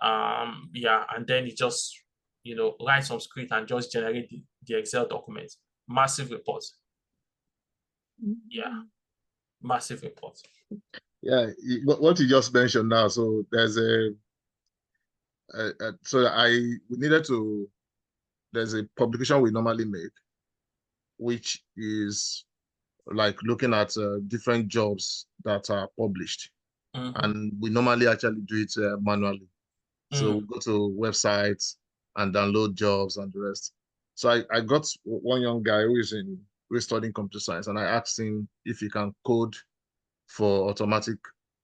And then he just, you know, write some script and just generate the Excel document. Massive report. Yeah, massive report. Yeah, what you just mentioned now. So there's there's a publication we normally make, which is like looking at different jobs that are published. And we normally actually do it manually. So we go to websites and download jobs and the rest. So I got one young guy who is studying computer science, and I asked him if he can code for automatic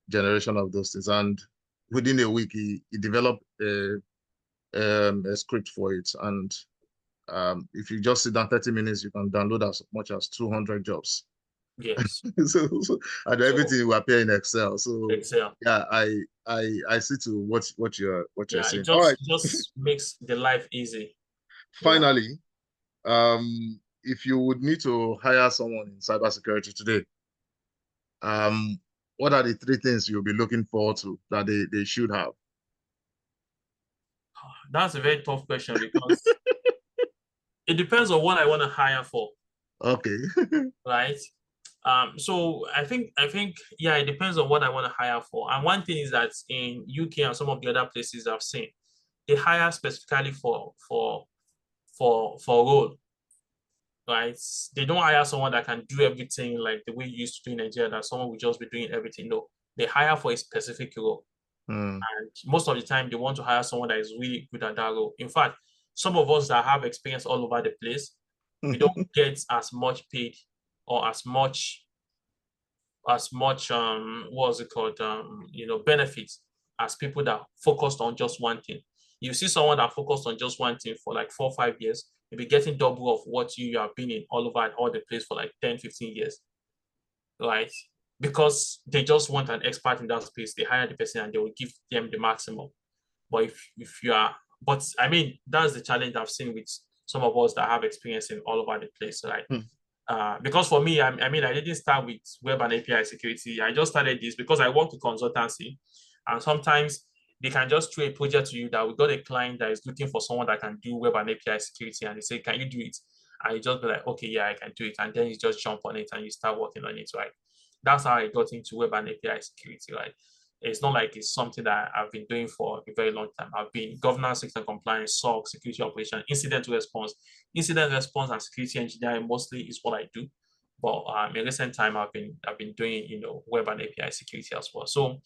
generation of those things. And within a week, he developed a script for it. And if you just sit down 30 minutes, you can download as much as 200 jobs. Yes. And everything will appear in Excel. So Excel. yeah, I see to what you're Yeah, saying. it All right. just makes the life easy. Finally, if you would need to hire someone in cybersecurity today, what are the 3 things you'll be looking forward to that they should have? That's a very tough question because it depends on what I want to hire for. Okay. Right. So I think yeah, it depends on what I want to hire for. And one thing is that in UK and some of the other places I've seen, they hire specifically for role. Right. They don't hire someone that can do everything like the way you used to do in Nigeria, that someone will just be doing everything. No, they hire for a specific role. Hmm. And most of the time they want to hire someone that is really good at that role. In fact, some of us that have experience all over the place, we don't get as much paid or as much what's it called, benefits as people that focused on just one thing. You see someone that focused on just one thing for like 4 or 5 years, you'll be getting double of what you have been in all over all the place for like 10, 15 years, right? Because they just want an expert in that space. They hire the person and they will give them the maximum. But if you are, but I mean, that's the challenge I've seen with some of us that have experience in all over the place, right? Because for me, I mean, I didn't start with web and API security. I just started this because I work with consultancy, and sometimes they can just throw a project to you that we got a client that is looking for someone that can do web and API security, and they say, "Can you do it?" And you just be like, "Okay, yeah, I can do it," and then you just jump on it and you start working on it, right? That's how I got into web and API security, right? It's not like it's something that I've been doing for a very long time. I've been governance, system compliance, SOC, security operation, incident response and security engineering mostly is what I do. But in recent time, I've been doing web and API security as well. So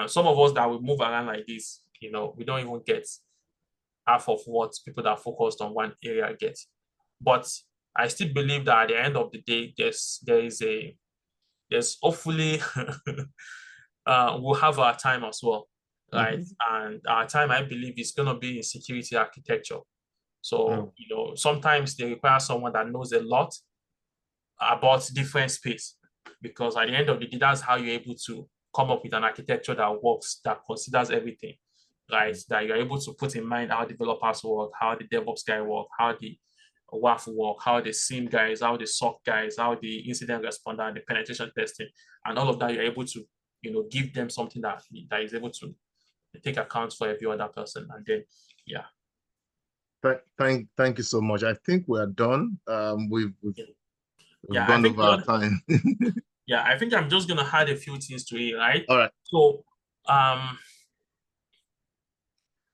some of us that we move around like this, we don't even get half of what people that are focused on one area get. But I still believe that at the end of the day, there's hopefully we'll have our time as well, right? And our time, I believe, is going to be in security architecture. So, sometimes they require someone that knows a lot about different space, because at the end of the day, that's how you're able to come up with an architecture that works, that considers everything, right? That you're able to put in mind how developers work, how the DevOps guy work, how the WAF work, how the SIEM guys, how the SOC guys, how the incident responder, the penetration testing, and all of that, you're able to, give them something that is able to take account for every other person. And then, yeah. Thank you so much. I think we're done. We've gone over our time. Yeah, I think I'm just gonna add a few things to it, right? All right. So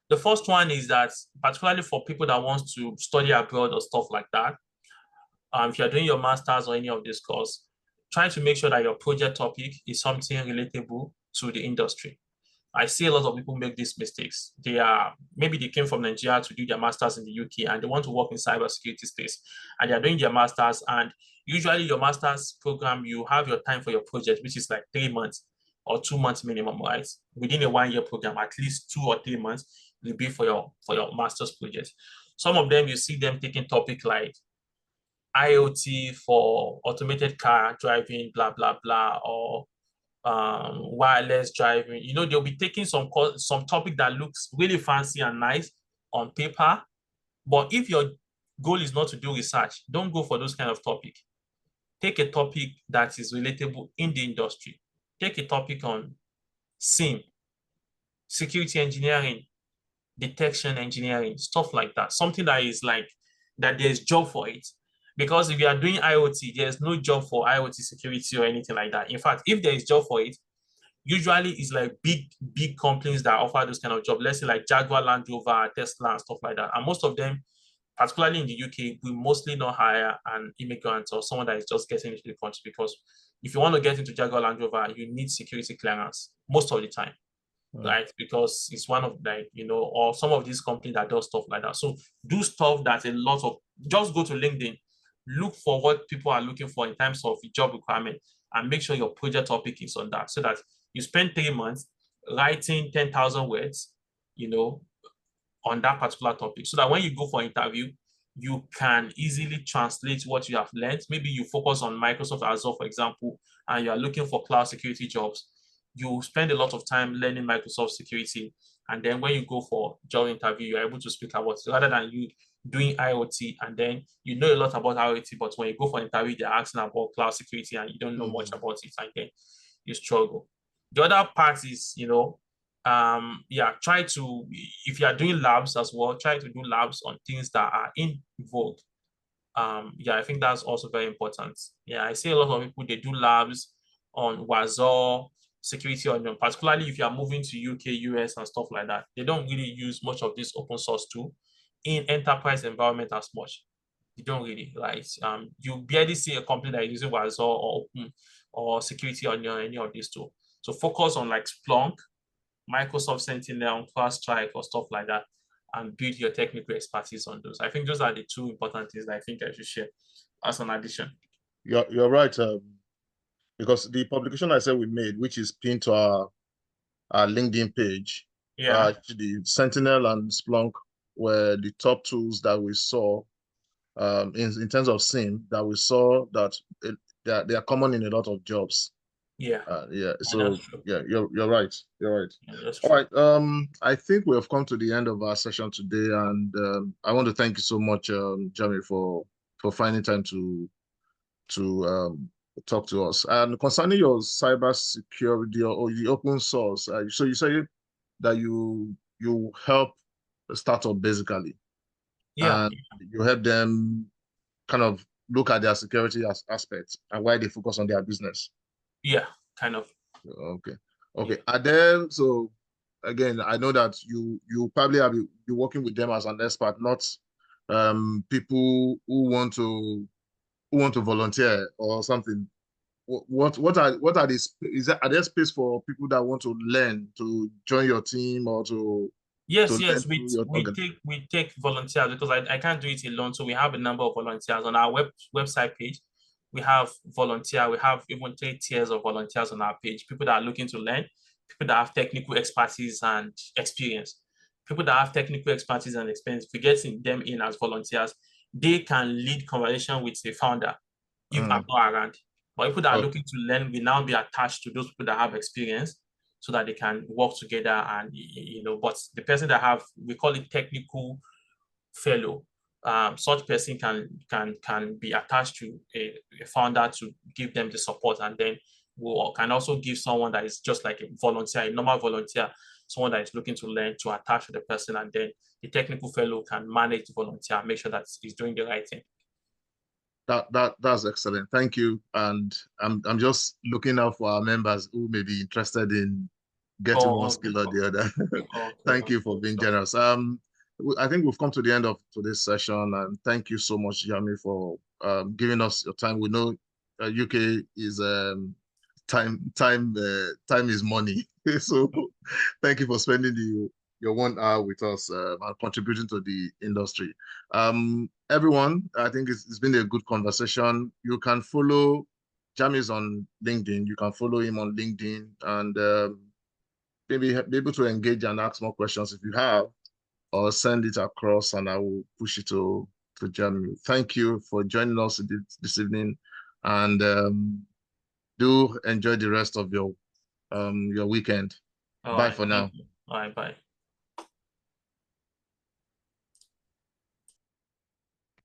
the first one is that, particularly for people that want to study abroad or stuff like that, if you're doing your master's or any of this course, try to make sure that your project topic is something relatable to the industry. I see a lot of people make these mistakes. Maybe they came from Nigeria to do their masters in the UK and they want to work in cybersecurity space, and they're doing their masters. And usually your master's program, you have your time for your project, which is like 3 months or 2 months minimum, right? Within a 1-year program, at least 2 or 3 months will be for your master's project. Some of them, you see them taking topic like IoT for automated car driving, blah, blah, blah, or wireless driving. They'll be taking some topic that looks really fancy and nice on paper. But if your goal is not to do research, don't go for those kind of topic. Take a topic that is relatable in the industry. Take a topic on SIEM, security engineering, detection engineering, stuff like that. Something that is like that there's job for it. Because if you are doing IoT, there's no job for IoT security or anything like that. In fact, if there is job for it, usually it's like big companies that offer those kind of jobs. Let's say like Jaguar, Land Rover, Tesla, and stuff like that. And most of them, particularly in the UK, we mostly not hire an immigrant or someone that is just getting into the country, because if you want to get into Jaguar, Land Rover, you need security clearance most of the time. Right? Because it's one of or some of these companies that does stuff like that. So do stuff that just go to LinkedIn, look for what people are looking for in terms of job requirement, and make sure your project topic is on that, so that you spend 3 months writing 10,000 words, on that particular topic, so that when you go for interview, you can easily translate what you have learned. Maybe you focus on Microsoft Azure, for example, and you are looking for cloud security jobs. You spend a lot of time learning Microsoft security. And then when you go for job interview, you're able to speak about it rather than you doing IoT and then you know a lot about IoT, but when you go for an interview, they're asking about cloud security and you don't know much about it, and then you struggle. The other part is, try to, if you are doing labs as well, try to do labs on things that are in vogue. I think that's also very important. Yeah, I see a lot of people, they do labs on Wazoo, security onion, particularly if you are moving to UK, US and stuff like that. They don't really use much of this open source tool in enterprise environment as much. You don't really, right? You barely see a company that is using Wazoo or Open or security onion, any of these tools. So focus on like Splunk, Microsoft Sentinel, CrowdStrike or stuff like that, and build your technical expertise on those. I think those are the two important things that I think I should share as an addition. You're right. Because the publication I said we made, which is pinned to our LinkedIn page, the Sentinel and Splunk were the top tools that we saw in terms of SIEM, that we saw that they are common in a lot of jobs. So you're right. You're right. All right. I think we have come to the end of our session today, and I want to thank you so much, Jamiu, for finding time to talk to us. And concerning your cyber security or the open source, so you say that you help a startup basically, and you help them kind of look at their security aspects and why they focus on their business. Yeah, kind of. Okay. And then, so again, I know that you probably have been working with them as an expert, not people who want to volunteer or something. What are these? Are there space for people that want to learn to join your team or to? Yes, we take volunteers because I can't do it alone. So we have a number of volunteers on our website page. We have volunteer. We have even 3 tiers of volunteers on our page. People that are looking to learn, people that have technical expertise and experience. People that have technical expertise and experience, if we get them in as volunteers, they can lead conversation with the founder if I'm not around. But people that are looking to learn will now be attached to those people that have experience so that they can work together and, but the person that we call it technical fellow, such person can be attached to a founder to give them the support, and then we can also give someone that is just like a volunteer, a normal volunteer, someone that is looking to learn to attach to the person, and then the technical fellow can manage the volunteer, make sure that he's doing the right thing. That's excellent. Thank you. And I'm just looking out for our members who may be interested in getting one skill or the other. Thank you for being generous. I think we've come to the end of today's session, and thank you so much, Jamiu, for giving us your time. We know UK is time is money, so thank you for spending your 1 hour with us and contributing to the industry. Everyone, I think it's been a good conversation. You can follow Jamiu's on LinkedIn. You can follow him on LinkedIn and maybe be able to engage and ask more questions if you have, or send it across and I will push it to Jamiu. Thank you for joining us this evening, and do enjoy the rest of your weekend. Bye for now. All right, bye.